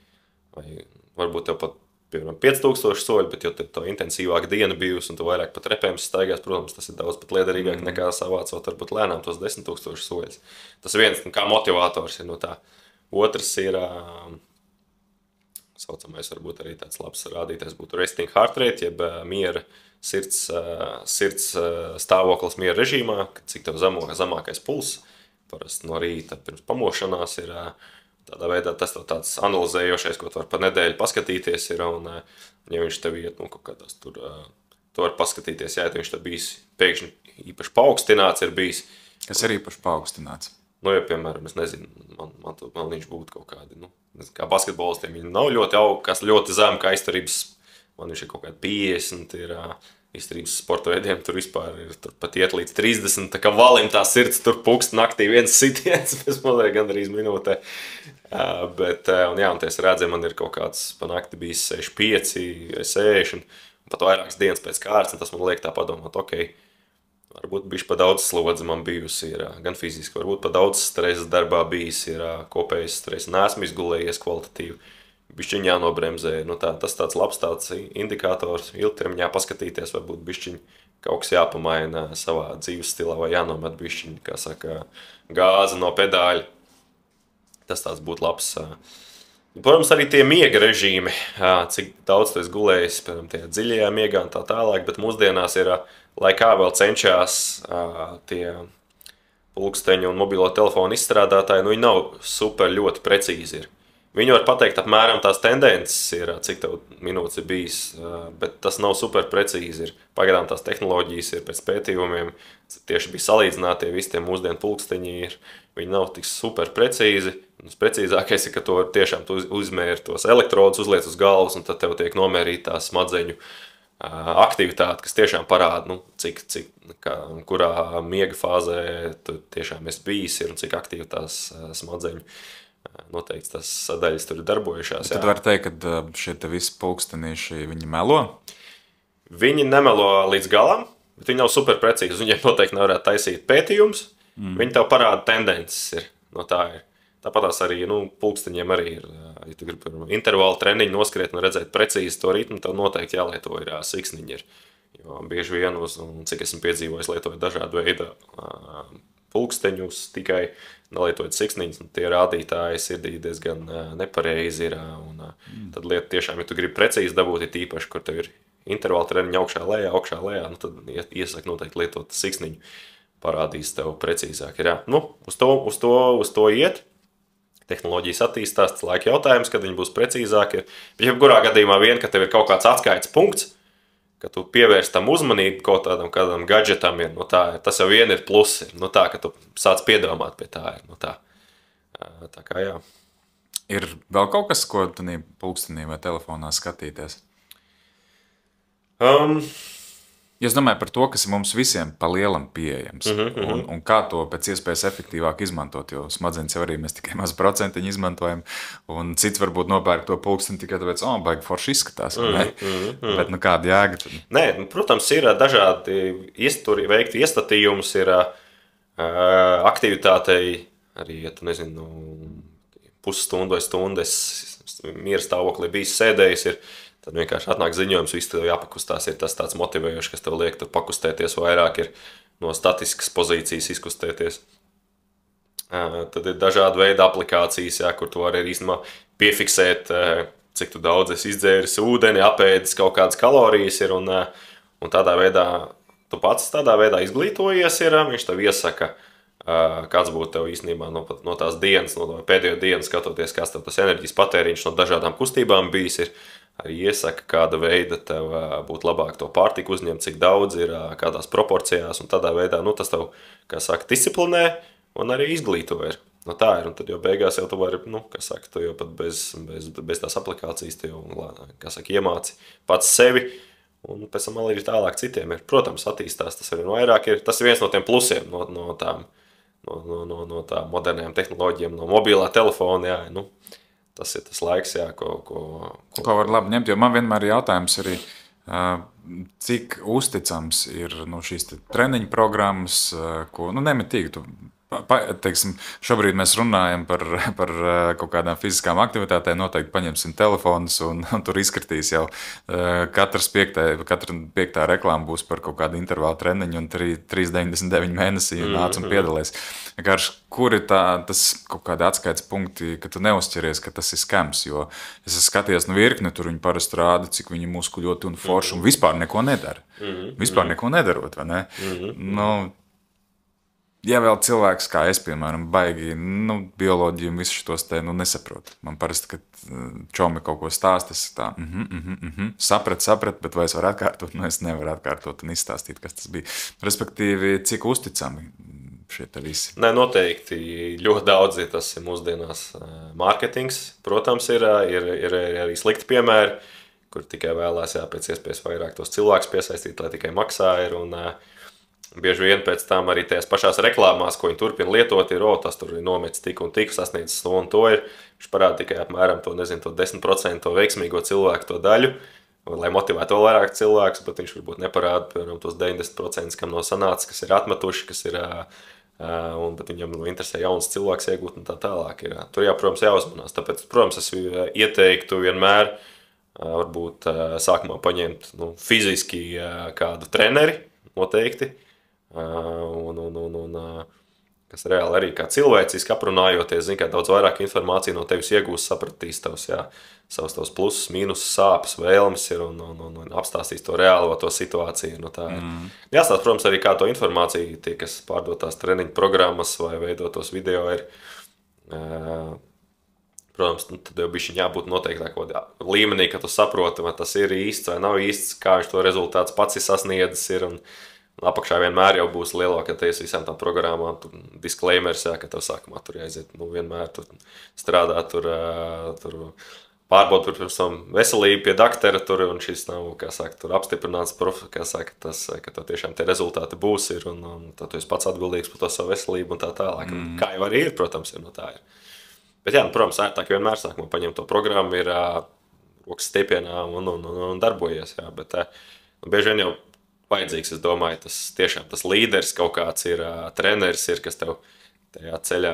varbūt tev pat, piemēram, 5,000 soļi, bet jo tev intensīvāka diena bijusi un tu vairāk pat repēm staigās, protams, tas ir daudz pat liederīgāk nekā savācot varbūt lēnām tos 10,000 soļus. Tas viens kā motivators ir no tā. Otrs ir, saucamais varbūt arī tāds labs rādītājs būtu resting heart rate, jeb miera sirds stāvoklis miera režīmā, cik tev zemākais pulss, parasti no rīta pirms pamošanās ir tādā veidā, tas tev tāds analizējošais, ko tu var pa nedēļu paskatīties ir, un ja viņš tev iet, kaut kādās tur, tu var paskatīties, ja viņš tev bijis pēkšņi īpaši paaugstināts ir bijis. Kas ir īpaši paaugstināts? Ja, piemēram, es nezinu, man viņš būtu kaut kādi, kā basketbolistiem, viņi nav ļoti augsti, kas ļoti zem, kā izturības, man viņš ir kaut kādi 50, ir izturības sporta veidiem, tur vispār ir tur pat iet līdz 30, tā kā valim tā sirds tur pukst naktī viens sitiens, pēc mazliet gandrīz minūtē. Un es redzēju, man ir kaut kāds pa nakti bijis 65, 60, un pat vairākas dienas pēc kārtas, un tas man liek tā padomāt, varbūt bišķi pa daudz slodze man bijusi, ir gan fiziski, varbūt pa daudz stresa darbā bijis, ir kopējais stress, neesmu izgulējies kvalitatīvi, bišķiņ jānobremzē. Tas tāds labs tāds indikators, ilgtermiņā paskatīties, varbūt bišķiņ kaut kas jāpamaina savā dzīves stilā vai jānomet bišķiņ, kā saka, gāzi no pedāļa. Tas tāds būtu labs. Protams, arī tie miega režīmi, cik daudz tu esi gulējis, piemēram, tie dziļajā miegā un tā tālāk, bet mūsdienās ir, lai kā vēl cenšas tie pulksteņu un mobilo telefonu izstrādātāji, viņi nav super ļoti precīzi ir. Viņi var pateikt apmēram tās tendences ir, cik tev minūtes ir bijis, bet tas nav super precīzi ir. Pagaidām tās tehnoloģijas ir pēc pētījumiem, tieši bija salīdzinātie, visi tie mūsdienu pulksteņi ir, viņi nav tik super precīzi. Precīzākais ir, ka to tiešām tu uzmēri tos elektrodus, uzliec uz galvas, un tad tev tiek nomērīta tā smadzeņu aktivitāte, kas tiešām parāda, kurā miega fāzē tu tiešām esi bijis ir un cik aktīvi tās smadzeņu noteikti tās sadaļas tur ir darbojušās. Tad var teikt, ka šie te visi pulkstenīši, viņi melo? Viņi nemelo līdz galam, bet viņi nav super precīzi. Viņiem noteikti nevarētu taisīt pētījums. Viņi tev parāda tendences ir. No tā ir. Tāpatās arī pulksteņiem arī ir, ja tu gribi intervālu treniņu noskriet un redzēt precīzi to ritmu, tev noteikti jālieto ir siksniņi ir. Jo bieži vien, cik esmu piedzīvojis, lietoju dažādu veidu pulksteņus, tikai nelietojot siksniņus, un tie rādītāji sirdī diezgan nepareizi ir. Tad lieta tiešām, ja tu gribi precīzi dabūt, ir īpaši, kur tev ir intervāla treniņa augšā lejā, tad iesaka noteikti lietot siksniņu, parādīs tev precīzāk. Uz to iet. Tehnoloģijas attīstās, tas laika jautājums, kad viņi būs precīzāki. Bet jebkurā gadījumā ka tev ir kaut kāds atskaites punkts, ka tu pievērst tam uzmanību kaut kādam gadžetam ir, tas jau vien ir plusi, ka tu sāc piedomāt pie tā ir, tā kā jā. Ir vēl kaut kas, ko tu pulkstenī vai telefonā skatīties? Es domāju par to, kas ir mums visiem pa lielam pieejams, un kā to pēc iespējas efektīvāk izmantot, jo smadzenes jau arī mēs tikai maz procentiņu izmantojam, un cits varbūt nopērk to pulksteni tikai tāpēc, baigi forši izskatās, bet kāda jēga tad? Nē, protams, ir dažādi veikti iestatījumus, ir aktivitātei, arī, ja tu nezinu, pusstundu vai stundas miera stāvoklī bijis sēdējis, tad vienkārši atnāk ziņojums, viss tev jāpakustās, ir tas tāds motivējošs, kas tev liek tur pakustēties vairāk, ir no statiskas pozīcijas izkustēties. Tad ir dažādi veidi aplikācijas, kur tu vari arī īstenībā piefiksēt, cik tu daudz esi izdzēris ūdeni, apēdis kaut kādas kalorijas ir, un tādā veidā, tu pats tādā veidā izglītojies ir, viņš tev iesaka, kāds būtu tev īstenībā no tās dienas, no pēdējo dienu skatoties, kāds tev tas enerģijas patēriņš no dažādām kustībām bijis ir, arī iesaka, kāda veida tev būtu labāk to pārtiku uzņemt, cik daudz ir, kādās proporcijās, un tādā veidā, tas tev, kā saka, disciplinē un arī izglīto ir. Tā ir, un tad jau beigās jau tu vari, kā saka, tu jau pat bez tās aplikācijas tu jau, kā saka, iemāci pats sevi, Un pēc tam arī tālāk citiem ir. Protams, attīstās tas arī vairāk. Tas ir viens no tiem plusiem no tām modernām tehnoloģijām, no mobilā telefona. Jā, nu, tas ir tas laiks, jā, ko var labi ņemt. Jo man vienmēr ir jautājums arī, cik uzticams ir šīs treniņu programmas, ko nemitīgi tu. Teiksim, šobrīd mēs runājam par kaut kādām fiziskām aktivitātēm, noteikti paņemsim telefonus un tur izskatīs jau katra piektā reklāma būs par kaut kādu intervālu treniņu un 3,99 mēnesī nāc un piedalies. Kur ir tas kaut kādi atskaites punkti, ka tu neuzķeries, ka tas ir skams, jo es skaties virkni, tur viņi parasti rāda, cik viņi muskuļoti un forši un vispār neko nedara. Vispār neko nedarot, vai ne? Ja vēl cilvēks, kā es, piemēram, baigi bioloģiju un visu šitos te nesaprotu. Man parasti, kad čomi kaut ko stāst, es tā, saprat, bet vai es varu atkārtot? Es nevaru atkārtot un izstāstīt, kas tas bija. Respektīvi, cik uzticami šie te visi? Nē, noteikti ļoti daudz tas ir mūsdienās mārketings. Protams, ir arī slikti piemēri, kur tikai vēlās pēc iespējas vairāk tos cilvēkus piesaistīt, lai tikai maksā ir un bieži vien pēc tam arī tajās pašās reklāmās, ko viņi turpina lietot, ir, tas tur ir nometis tik un tik, sasniedzis to un to ir. Viņš parāda tikai apmēram to 10% to veiksmīgo cilvēku to daļu, lai motivētu vēl vairāk cilvēkus, bet viņš varbūt neparāda, piemēram, tos 90%, kam nav sanācis, kas ir atmetuši, kas ir, bet viņam interesē jauns cilvēks iegūt un tā tālāk ir. Tur protams, jāuzmanās. Tāpēc, protams, es ieteiktu vienmēr, varbūt sākumā paņemt fiziski kādu treneri, noteikti, kas reāli arī kā cilvēciski aprunājoties, zin, kā daudz vairāk informāciju no tevis iegūs, sapratīs savus plusus, mīnusus, sāpes, vēlmes ir un apstāstīs to reālo to situāciju. Jāstāst, protams, arī kā to informāciju, tie, kas pārdotās treniņu programmas vai veidotos video ir, protams, tad jau bišķiņ jābūt noteiktākā līmenī, ka tu saproti, vai tas ir īsts vai nav īsts, kā viņš to rezultāts pats ir sasniedzis ir un apakšā vienmēr jau būs lielākoties visām tām programmām, tur disclaimers, ka tev sākumā tur jāiziet, vienmēr tur strādāt, tur pārbaud pirms tam veselību pie daktera, tur, un šis nav, kā saka, tur apstiprināts, kā saka, tas, ka tev tiešām tie rezultāti būs ir, un tad tu esi pats atbildīgs par to savu veselību un tā tālāk. Kā jau arī ir, protams, ir no tā ir. Bet jā, protams, ērtāk vienmēr sākumā paņemt to programmu, ir rokas stiepienā un darbojies, jā, bet bieži vien jau vajadzīgs, es domāju, tas līderis kaut kāds ir, treneris ir, kas tev tajā ceļā,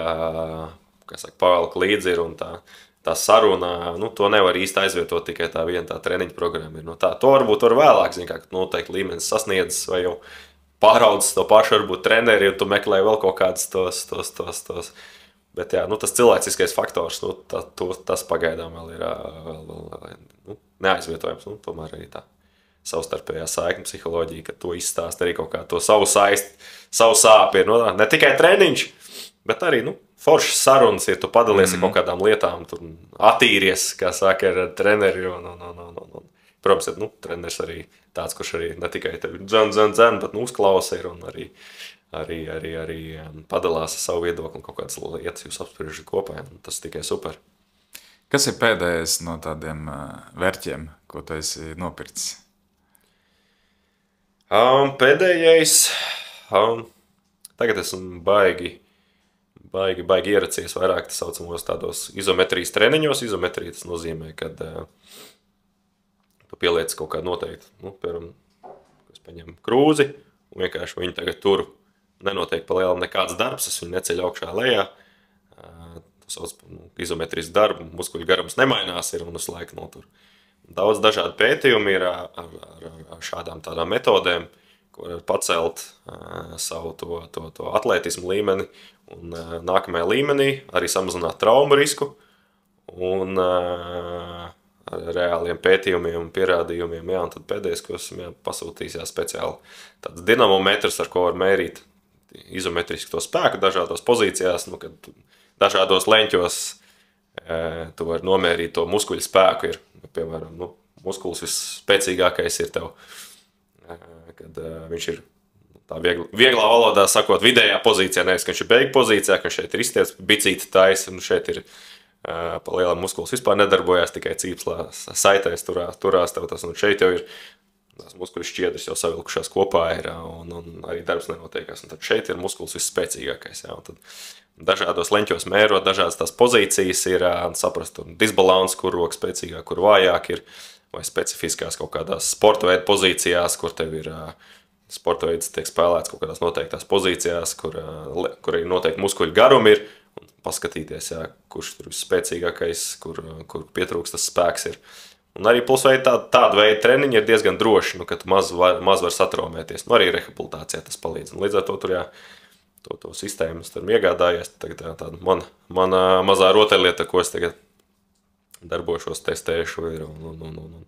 kā saka, pavelk līdzi ir un tā saruna, to nevar īsti aizvietot tikai tā viena tā treniņa programma ir. To varbūt var vēlāk, zin, kā noteikti līmenis sasniedzis vai jau pāraudzis to pašu varbūt treneri un tu meklē vēl kaut kādas tos. Bet jā, tas cilvēciskais faktors, tas pagaidām vēl ir neaizvietojams, tomēr arī tā savstarpējā saikņa psiholoģija, ka to izstāst arī kaut kā to savu saisti, savu sāpi ir, ne tikai treniņš, bet arī, foršas sarunas ir, tu padalies ar kaut kādām lietām, tur attīries, kā saka, ar treneri, protams, treneris arī tāds, kurš arī ne tikai tevi dzen, bet uzklausa ir un arī padalās ar savu viedokli un kaut kādas lietas jūs apspriežat kopā, tas tikai super. Kas ir pēdējais no tādiem vērķiem, ko tu esi nopircis? Pēdējais, tagad esmu baigi ieracies vairāk tā saucamos tādos izometrijas treniņos. Izometrija tas nozīmē, kad tu pieliec kaut kādu noteiktu, piemēram, es paņemu krūzi un vienkārši viņu tagad turu. Nenotiek pa lielam nekāds darbs, es viņu neceļu augšā lejā. Tas sauc izometrijas darbu, muskuļu garums nemainās ir un uz laiku notur. Daudz dažādi pētījumi ir ar šādām tādām metodēm, ko var pacelt savu to atletismu līmeni un nākamajā līmenī arī samazināt traumu risku un ar reāliem pētījumiem un pierādījumiem. Jā, un tad pēdējais, ko esmu pasūtījis speciāli tāds dinamometrs, ar ko var mērīt izometriski to spēku dažādās pozīcijās, kad dažādos leņķos tu vari nomērīt to muskuļu spēku. Ir, piemēram, muskulis visspēcīgākais ir tev, kad viņš ir tā vieglā valodā sakot vidējā pozīcijā, nevis, ka viņš ir beigu pozīcijā, ka šeit ir izties bicīti taisa, un šeit ir pa lielam muskulis vispār nedarbojās, tikai cīpslā saitēs turās tev tas, un šeit jau ir tās muskuļu šķiedras jau savilkušās kopā ir, un arī darbs nenotiekās. Un tad šeit ir muskulis visspēcīgākais. Jā, un tad dažādos leņķos mērot, dažādas tās pozīcijas ir, saprast disbalans, kur roka spēcīgāk, kur vājāk ir, vai specifiskās kaut kādās sporta veidu pozīcijās, kur tev ir sporta veids tiek spēlēts kaut kādās noteiktās pozīcijās, kur arī noteikti muskuļu garumi ir, un paskatīties, jā, kurš tur visspēcīgākais, kur pietrūks tas spēks ir. Un arī plusveidi tāda veida treniņi ir diezgan droši, ka tu maz var satraumēties. Arī rehabilitācijā tas palīdz. Un līdz ar to tur, jā, to sistēmu es tur iegādājies. Tagad tāda mana mazā rotaļlieta, ko es tagad darbošos, testēšu, ir un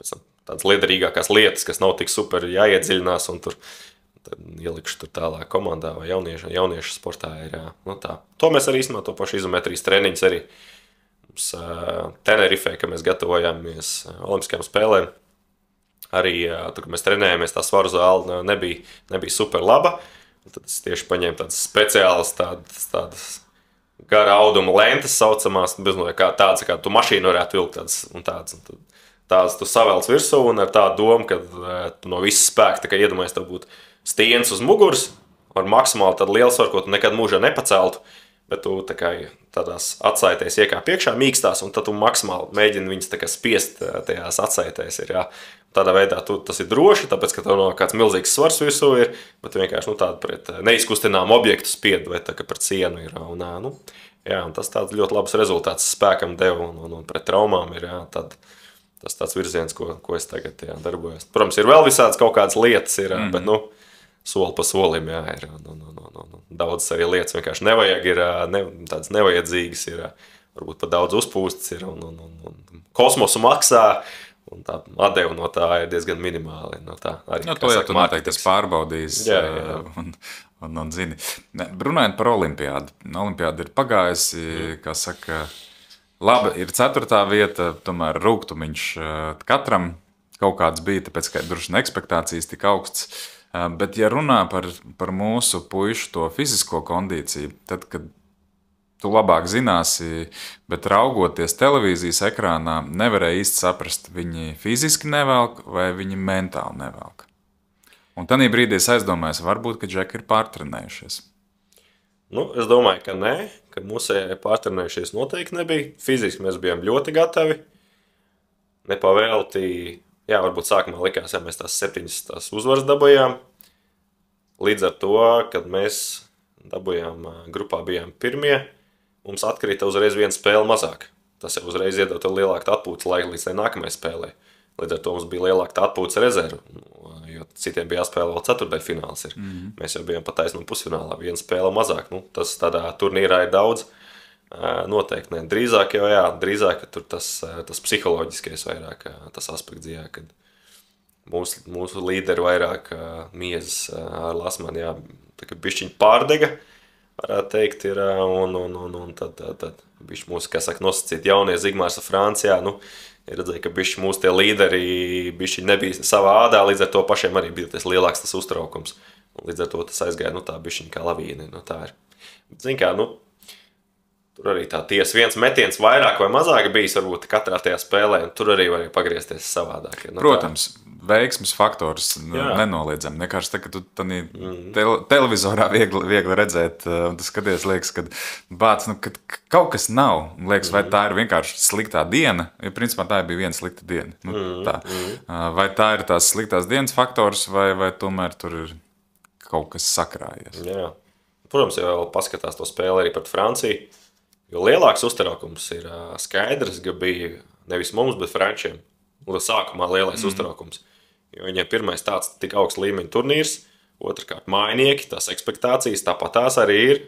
pēc tam tādas liederīgākās lietas, kas nav tik super jāiedziļinās, un tur ielikšu tur tālāk komandā vai jauniešu sportā ir, jā. Nu tā. To mēs arī īstenībā to pašu izometrijas treniņus arī Tenerifē, ka mēs gatavojāmies olimpiskajām spēlēm. Arī tur, kad mēs trenējāmies, tā svaru zāle nebija super laba. Un tad es tieši paņēmu tādas speciālas, tādas gara auduma lentes saucamās, tādas, kā tu mašīnu varētu vilkt tādas tu savelc virsū un ar tādu domu, ka tu no visas spēka, tā kā iedomājies, tev būtu stiens uz muguras, ar maksimāli tādu lielu svaru, ko tu nekad mūžā nepaceltu, bet tu tā kā tādās atsaitēs iekāp iekšā mīkstās, un tad tu maksimāli mēģini viņas tā kā spiest tajās atsaitēs. Jā. Tādā veidā tas ir droši, tāpēc, ka tev no kāds milzīgs svars virsū ir, bet tu vienkārši tādu pret neizkustinām objektu spied, vai tā kā pret sienu ir. Un tas tāds ļoti labs rezultāts spēkam deva, un pret traumām ir, jā, tas tāds virziens, ko es tagad darbojos. Protams, ir vēl visādas kaut kādas lietas, ir, bet, soli pa solim, jā, ir. Daudzas arī lietas vienkārši nevajag, ir tādas nevajadzīgas, ir varbūt pat daudz uzpūstas, ir, un kosmosu maksā, un tā atdeva no tā ir diezgan minimāli. No tā arī, to jau tu noteikti esi pārbaudījis, un zini. Runājot par olimpiādu. Olimpiāda ir pagājusi, kā saka, labi, ir 4. vieta, tomēr rūgtumiņš katram kaut kāds bija, tāpēc, ka droši vien ekspektācijas tik augsts. Bet, ja runā par mūsu puišu to fizisko kondīciju, tad, kad tu labāk zināsi, bet raugoties televīzijas ekrānā, nevarēja īsti saprast, viņi fiziski nevelk vai viņi mentāli nevelk. Un tanī brīdī es aizdomājos, varbūt, ka džeki ir pārtrenējušies. Es domāju, ka nē, ka mūsējie pārtrenējušies noteikti nebija. Fiziski mēs bijām ļoti gatavi, nepavēlti. Jā, varbūt sākumā likās, ja mēs tās 7 uzvaras dabūjām. Līdz ar to, kad mēs dabūjām, grupā bijām pirmie, mums atkrita uzreiz viena spēle mazāk. Tas jau uzreiz iedod lielāku atpūtas laiku līdz tai nākamajai spēlē. Līdz ar to mums bija lielāka atpūtas rezerva, jo citiem bija jāspēlē vēl ceturtdaļfināls. Mēs jau bijām pa taisnām pusfinālā, viena spēle mazāk. Tas tādā turnīrā ir daudz. Noteikti ne. Drīzāk jau, jā, drīzāk tur tas psiholoģiskais vairāk, tas aspekts, jā, kad mūsu līderi vairāk miezas ar Lasmani, jā, tā kā bišķiņi pārdega, varētu teikt, ir, un tad bišķi mūsu, kā saka, nosacīt jaunie Zigmārs ar Francijā, ir redzēja, ka bišķi mūsu tie līderi bišķi nebija savā ādā, līdz ar to pašiem arī bija tas lielāks tas uztraukums, un līdz ar to tas aizgāja, tā bišķiņi kā lavīni, tā ir. Zin kā, tur arī tā tiesa viens metiens vairāk vai mazāk bijis varbūt katrā tajā spēlē, un tur arī var pagriezties savādāk. Protams, veiksmes faktors nenoliedzam. Vienkārši tā, ka tu televizorā viegli redzēt, un tu skaties, liekas, ka kaut kas nav. Liekas, vai tā ir vienkārši sliktā diena, jo principā tā bija viena slikta diena. Vai tā ir tās sliktās dienas faktors, vai tomēr tur ir kaut kas sakrājies? Jā. Protams, ja vēl paskatās to spēli arī pret Franciju, jo lielāks uztraukums ir skaidrs, ka bija nevis mums, bet frančiem. Sākumā lielais uztraukums. Jo viņiem pirmais tāds tik augsts līmeņa turnīrs, otrkārt mājnieki, tās ekspektācijas, tāpat tās arī ir.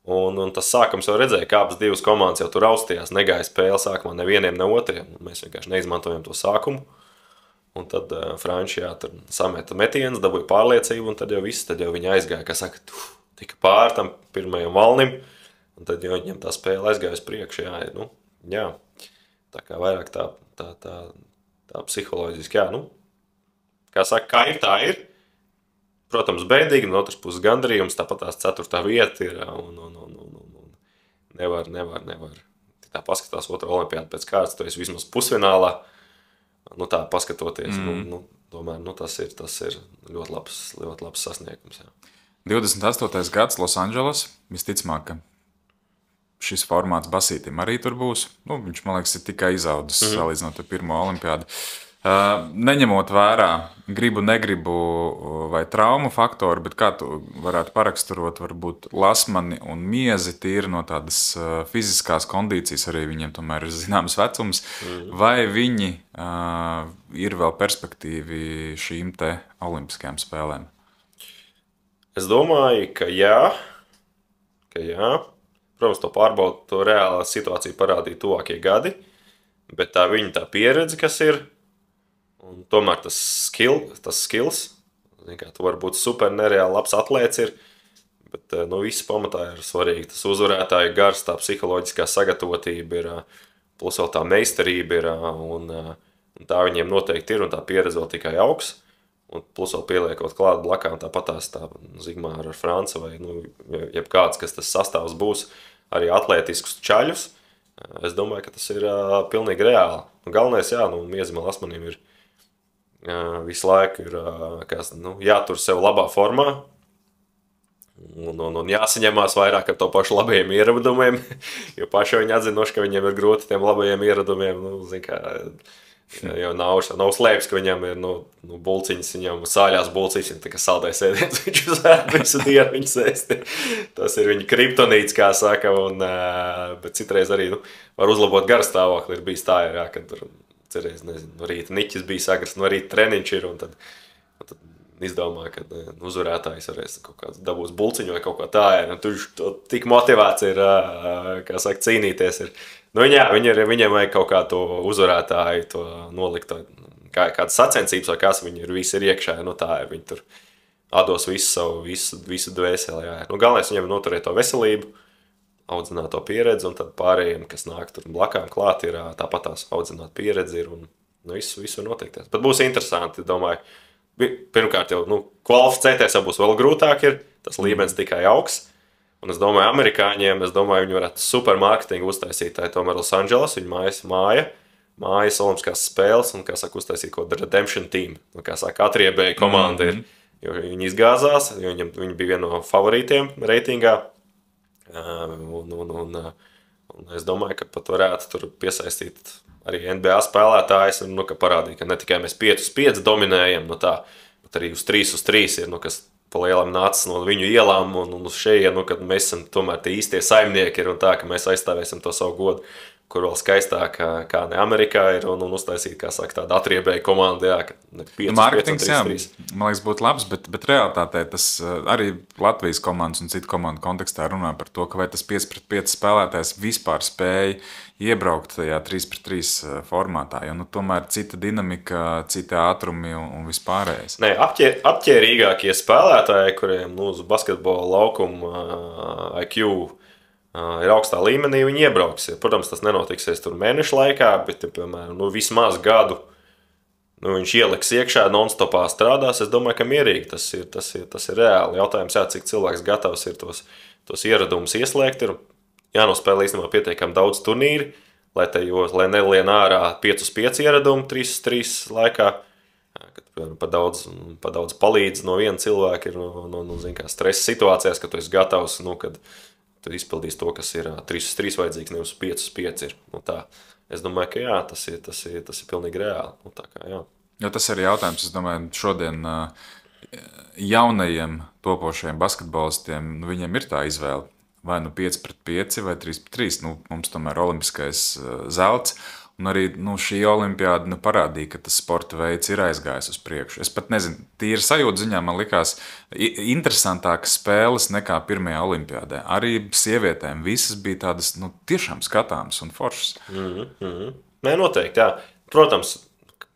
Un tas sākums jau redzēja, kā abas divas komandas jau tur raustījās, negāja spēle sākumā nevieniem, ne otriem. Mēs vienkārši neizmantojam to sākumu. Un tad franči, jā, tur sameta metienus, dabūja pārliecību, un tad jau viss, tad jau viņi aizgāja, kā saka, tika pār tam pirmajam valnim. Un tad jau viņam tā spēle aizgāja uz priekšu, jā, tā kā vairāk tā psiholoģiski, jā, kā saka, kā ir, tā ir. Protams, bēdīgi, no otras puses gandarījums, tāpat tās 4. vieta ir, un nevar. Tā paskatās otru olimpiādu pēc kārtas, tu esi vismaz pusfinālā, tā paskatoties, tomēr tas ir ļoti labs sasniegums. Jā. 28. gads Losandželos. Visticamāk, ka šis formāts basītim arī tur būs. Viņš, man liekas, ir tikai izaudzis salīdzinot ar pirmo olimpiādu. Neņemot vērā negribu vai traumu faktoru, bet kā tu varētu paraksturot varbūt Lasmani un Miezi tīri no tādas fiziskās kondīcijas, arī viņiem tomēr ir zināms vecums, vai viņi ir vēl perspektīvi šīm te olimpiskajām spēlēm? Es domāju, ka jā. Protams, to pārbaudu, to reālā situāciju parādīja tuvākie gadi, bet tā viņa pieredze, kas ir, un tomēr tas skills, tu vari būt super nereāli labs atlēts ir, bet viss pamatā ir svarīgi. Tas uzvarētāju gars, tā psiholoģiskā sagatavotība ir, plus vēl tā meistarība ir, un tā viņiem noteikti ir, un tā pieredze vēl tikai augs. Un plus vēl pieliekot klāt blakām tāpatās tā Zigmāra ar Franca vai jebkāds, kas tas sastāvs būs, arī atlētiskus čaļus. Es domāju, ka tas ir pilnīgi reāli. Un galvenais, Miezim un Lasmanim ir visu laiku ir, jātur sev labā formā un jāsaņemās vairāk ar to pašu labajiem ieradumiem, jo paši viņi atzinoši, ka viņiem ir grūti tiem labajiem ieradumiem, jo nav slēpts, ka viņam ir bulciņas, viņam sāļās bulciņas, un tā kā saldais ēdiens, viņš uzvērt visu dienu viņu sēst. Tas ir viņa kriptonīts, kā saka, bet citreiz arī var uzlabot garstāvokli. Ir bijis tā, kad cerēs, no rīta niķis bija sagras, no rīta treniņš ir, un tad izdomā, ka uzvarētājs varēs kaut kāds dabūs bulciņu vai kaut ko tā, un tu tik motivēts ir, kā saka, cīnīties ir. Viņiem vajag kaut kā to uzvarētāju to nolikt, kādas sacensības vai kas viņi visi ir iekšā, tā ir, viņi tur atdos visu dvēseli, jā. Galvenais viņiem ir noturēt to veselību, audzināt to pieredzi, un tad pārējiem, kas nāk tur blakām klāt, ir tāpatās audzināt pieredzi ir, un visu var noteikties. Bet būs interesanti, domāju, pirmkārt jau, kvalificēties jau būs vēl grūtāk ir, tas līmenis tikai augs. Un es domāju, amerikāņiem, viņi varētu super marketingu uztaisīt, tā ir tomēr Losandželos, viņa mājas olimpiskās spēles, un, kā saka, uztaisīt kaut redemption team, kā saka, atriebēja komanda ir, jo viņi izgāzās, jo viņi bija viena no favorītiem reitingā, un es domāju, ka pat varētu tur piesaistīt arī NBA spēlētājs, un, ka parādīja, ka ne tikai mēs 5-5 dominējam, bet arī uz 3-3 ir, kas pa lielam nācis no viņu ielām un uz šejienu, kad mēs esam tomēr tie īstie saimnieki ir un tā, ka mēs aizstāvēsim to savu godu, kur vēl skaistāk kā ne Amerikā ir un uztaisīt, kā saka, tāda atriebēja komanda, jā, ka 5-5-3-3. Marketings, jā, man liekas, būtu labs, bet realitātē tas arī Latvijas komandas un citu komandu kontekstā runā par to, ka vai tas 5-5 spēlētājs vispār spēja iebraukt tajā 3-3 formātā, jo tomēr cita dinamika, cita ātrumi un vispārējais. Nē, apķērīgākie spēlētāji, kuriem uz basketbola laukuma IQ ir augstā līmenī, viņi iebrauks. Protams, tas nenotiksies tur mēnešu laikā, bet, piemēram, vismaz gadu viņš ieliks iekšā, non-stopā strādās. Es domāju, ka mierīgi tas ir reāli. Jautājums, cik cilvēks gatavs ir tos ieradumus ieslēgt. Ir jānospēlē īstenībā pietiekami daudz turnīri, lai nelien ārā 5-5 ieradumi 3-3 laikā. Kad pa daudz palīdz no viena cilvēka ir no stresa situācijās, ka tu esi gatavs, kad tu izpildīsi to, kas ir 3-3 vajadzīgs, nevis 5-5 ir. Tā. Es domāju, ka jā, tas ir pilnīgi reāli. Tā kā, jā. Jo tas ir jautājums, es domāju, šodien jaunajiem topošajiem basketbolistiem, viņiem ir tā izvēle. Vai 5-5 vai 3-3. Mums tomēr olimpiskais zelts. Un arī šī olimpiāda parādīja, ka tas sporta veids ir aizgājis uz priekšu. Es pat nezinu, tīri sajūta ziņā man likās interesantākas spēles nekā pirmajā olimpiādē. Arī sievietēm visas bija tādas tiešām skatāmas un foršas. Nē, noteikti, jā. Protams,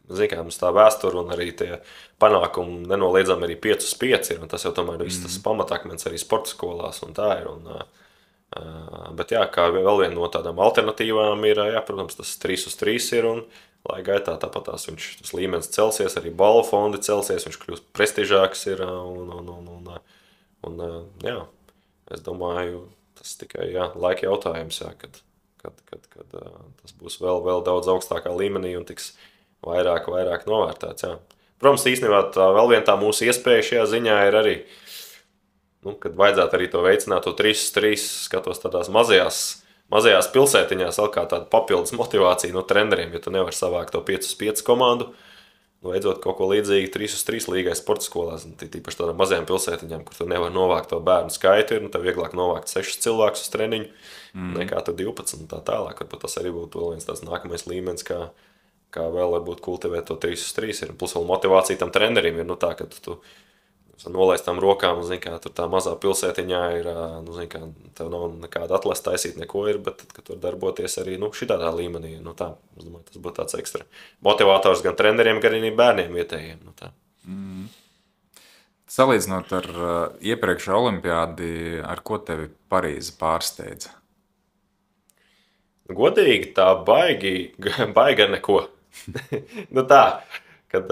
mums tā vēsture un arī tie panākumi nenoliedzami arī 5-5 ir, un tas jau tomēr viss tas pamatakmens arī sporta skolās un tā ir. Bet jā, kā vēl viena no tādām alternatīvām ir, protams, tas 3-3 ir, un lai gaitā tāpatās tas līmenis celsies, arī balvu fondi celsies, viņš kļūst prestižāks ir, un jā, es domāju, tas tikai laika jautājums, kad tas būs vēl daudz augstākā līmenī un tiks vairāk novērtēts, jā. Protams, īstenībā vēl viena tā mūsu iespēja šajā ziņā ir arī, kad vajadzētu arī to veicināt, to 3-3 skatos tādās mazajās pilsētiņās, vēl kā tāda papildus motivācija no treneriem, jo tu nevari savākt to 5-5 komandu, veidzot kaut ko līdzīgi 3-3 līgai sporta skolās, tīpaši tādām mazajām pilsētiņām, kur tu nevar novākt to bērnu skaitu, tev vieglāk novākt 6 cilvēkus uz treniņu, nekā tu 12 un tā tālāk. Varbūt tas arī būtu vēl viens tās nākamais līmenis, kā vēl varbūt kultivēt to 3-3 ir. Plus vēl motivācija tam trenerim ir tā, ka tu nolaistām rokām, tur tā mazā pilsētiņā ir, tev nav nekāda atlasta taisīt, neko ir, bet tad, kad tur darboties arī šitādā līmenī, tā, es domāju, tas būtu tāds ekstra motivators gan treneriem, gan arī bērniem vietējiem. Tā. Salīdzinot ar iepriekšējo olimpiādi, ar ko tevi Parīze pārsteidza? Godīgi, tā baigi ar neko. Tā, kad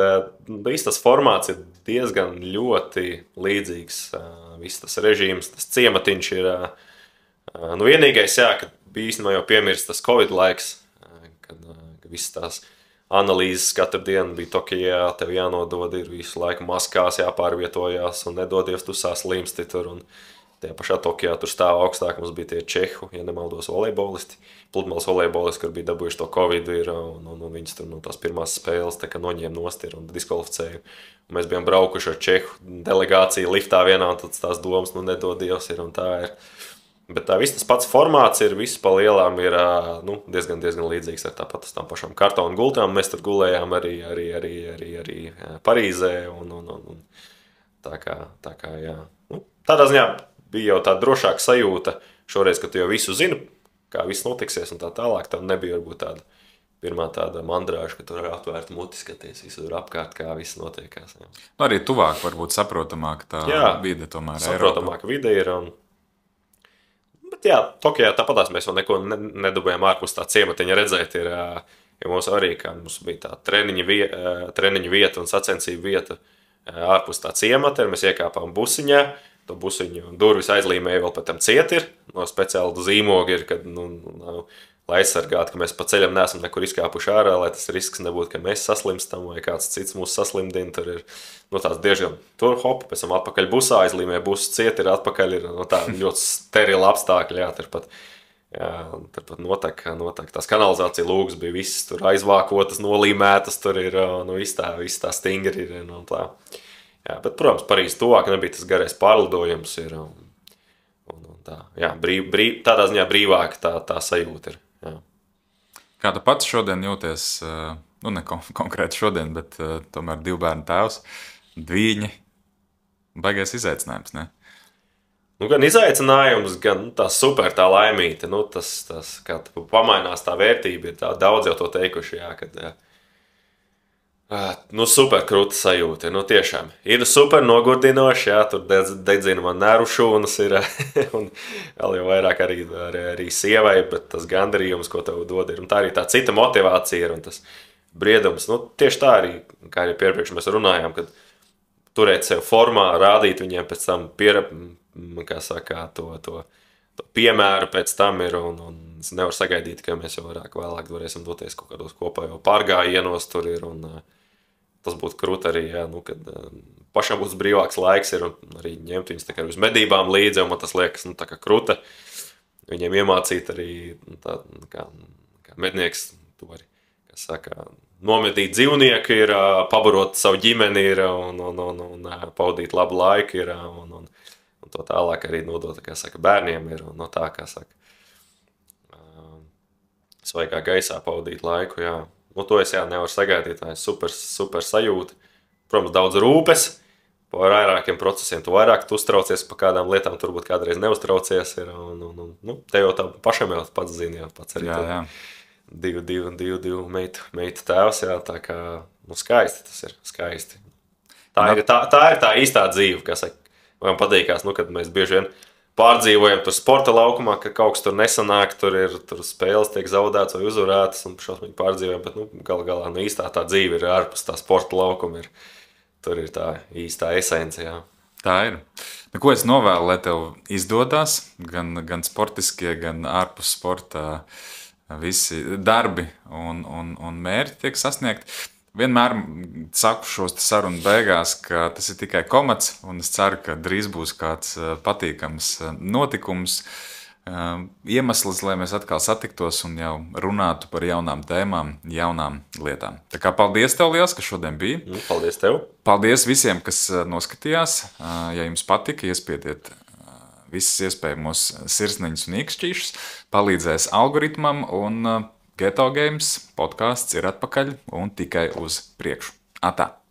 viss tas formāts ir diezgan ļoti līdzīgs. Viss tas režīms, tas ciematiņš ir. Vienīgais, kad bija īstenībā jau piemirst tas Covid laiks, kad viss tās analīzes katru dienu bija Tokijā, tev jānodod, ir visu laiku maskās jāpārvietojās un nedodies, tu saslimsti tur. Un tajā pašā Tokijā tur stāv augstāk, mums bija tie čehu, ja nemaldos, volejbolisti, pludmales volejbolisti, kur bija dabūjuši to Covid ir, un viņas tur tās pirmās spēles tā kā noņēma nost ir un diskvalificēja. Un mēs bijām braukuši ar čehu delegāciju liftā vienā, un tad tās domas, nedodies ir un tā ir. Bet viss tas pats formāts ir, viss pa lielām ir diezgan līdzīgs ar tāpat tām pašām kartonu gultām. Mēs tur gulējām arī Parīzē un tā kā jā. Tādā ziņā bija jau tāda drošāka sajūta šoreiz, kad tu jau visu zini, kā viss notiksies un tā tālāk. Tam nebija varbūt tāda pirmā tāda mandrāža, ka tur ar atvērtu muti skaties visur apkārt, kā viss notiekās. Jā. Arī tuvāk, varbūt saprotamāk tā vide tomēr. Saprotamāka vide ir. Bet jā, Tokijā tāpatās mēs vēl neko nedabējām ārpus tā ciematiņa redzēt. Jo mums arī, kā mums bija tā treniņa vieta un sacensību vieta ārpus tā ciemata, mēs iekāpām busiņā. To busiņu durvis aizlīmēja vēl pēc tam ciet ir, no speciāla zīmoga ir, kad, lai aizsargātu, ka mēs pa ceļam neesam nekur izkāpuši ārā, lai tas risks nebūtu, ka mēs saslimstam vai kāds cits mūs saslimdina, tur ir, tās diezgan tur hop, pēc tam atpakaļ busā aizlīmē, busu ciet ir, atpakaļ ir, tā ļoti sterila apstākļi, jā, turpat notek tās kanalizācija lūgas bija visas tur aizvākotas, nolīmētas, tur ir, viss tā stingri ir, tā. Jā, bet, protams, Parīze tuvāk nebija tas garais pārlidojums ir, un tā, jā, tādā ziņā brīvāk tā sajūta ir, jā. Kā tu pats šodien jūties, ne konkrēti šodien, bet tomēr 2 bērnu tēvs, dvīņi, baigais izaicinājums, ne? Gan izaicinājums, gan tā super tā laimīte, tas kā pamainās tā vērtība, ir tā daudz jau to teikuši, jā, kad super krūta sajūta, tiešām. Ir super nogurdinoši, jā, tur dedzina man nervu šūnas ir, un vēl jau vairāk arī sievai, bet tas gandarījums, ko tev dod, ir, un tā arī tā cita motivācija ir, un tas briedums, tieši tā arī, kā arī pierpriekš mēs runājām, kad turēt sev formā, rādīt viņiem pēc tam to piemēru pēc tam ir, un es nevaru sagaidīt, ka mēs jau vēlāk varēsim doties kaut kādos kopā jau pārgājienos tur ir, un tas būtu krūti arī, jā, kad pašam būs brīvāks laiks ir, un arī ņemt viņus tā kā uz medībām līdzi, un man tas liekas, tā kā krūta, viņiem iemācīt arī, tā kā mednieks, tu vari, kā saka, nomedīt dzīvnieku ir, pabarot savu ģimeni ir, un paudīt labu laiku ir, un to tālāk arī nodot, kā saka, bērniem ir, un tā, kā saka, svaigā gaisā paudīt laiku, jā. To es nevaru sagaidīt, tā ir super sajūta. Protams, daudz rūpes par vairākiem procesiem. Tu vairāk uztraucies par kādām lietām, turbūt kādreiz neuztraucies. Ir, te jau tā pašam jau pats zini, jau pats arī jā. Divu meitu tēvs, jā, tā kā, skaisti tas ir, skaisti. Tā ir tā īstā dzīve, kas man patīkās, kad mēs bieži vien pārdzīvojam tur sporta laukumā, ka kaut kas tur nesanāk, tur spēles tiek zaudētas vai uzvarētas, un šausmīgi pārdzīvojam, bet galā īstā tā dzīve ir ārpus tā sporta laukuma, tur ir tā īstā esence, jā. Tā ir. Ko es novēlu, lai tev izdodas, gan sportiskie, gan ārpus sporta visi darbi un mērķi tiek sasniegti. vienmēr saku šos sarunu beigās, ka tas ir tikai komats, un es ceru, ka drīz būs kāds patīkams notikums, iemesls, lai mēs atkal satiktos un jau runātu par jaunām tēmām, jaunām lietām. Tā kā paldies tev liels, ka šodien biji. Paldies tev. Paldies visiem, kas noskatījās. Ja jums patika, iespiediet visas iespējamos sirsniņus un īkšķīšus, palīdzēs algoritmam, un Geto Games podcasts ir atpakaļ un tikai uz priekšu. Atā!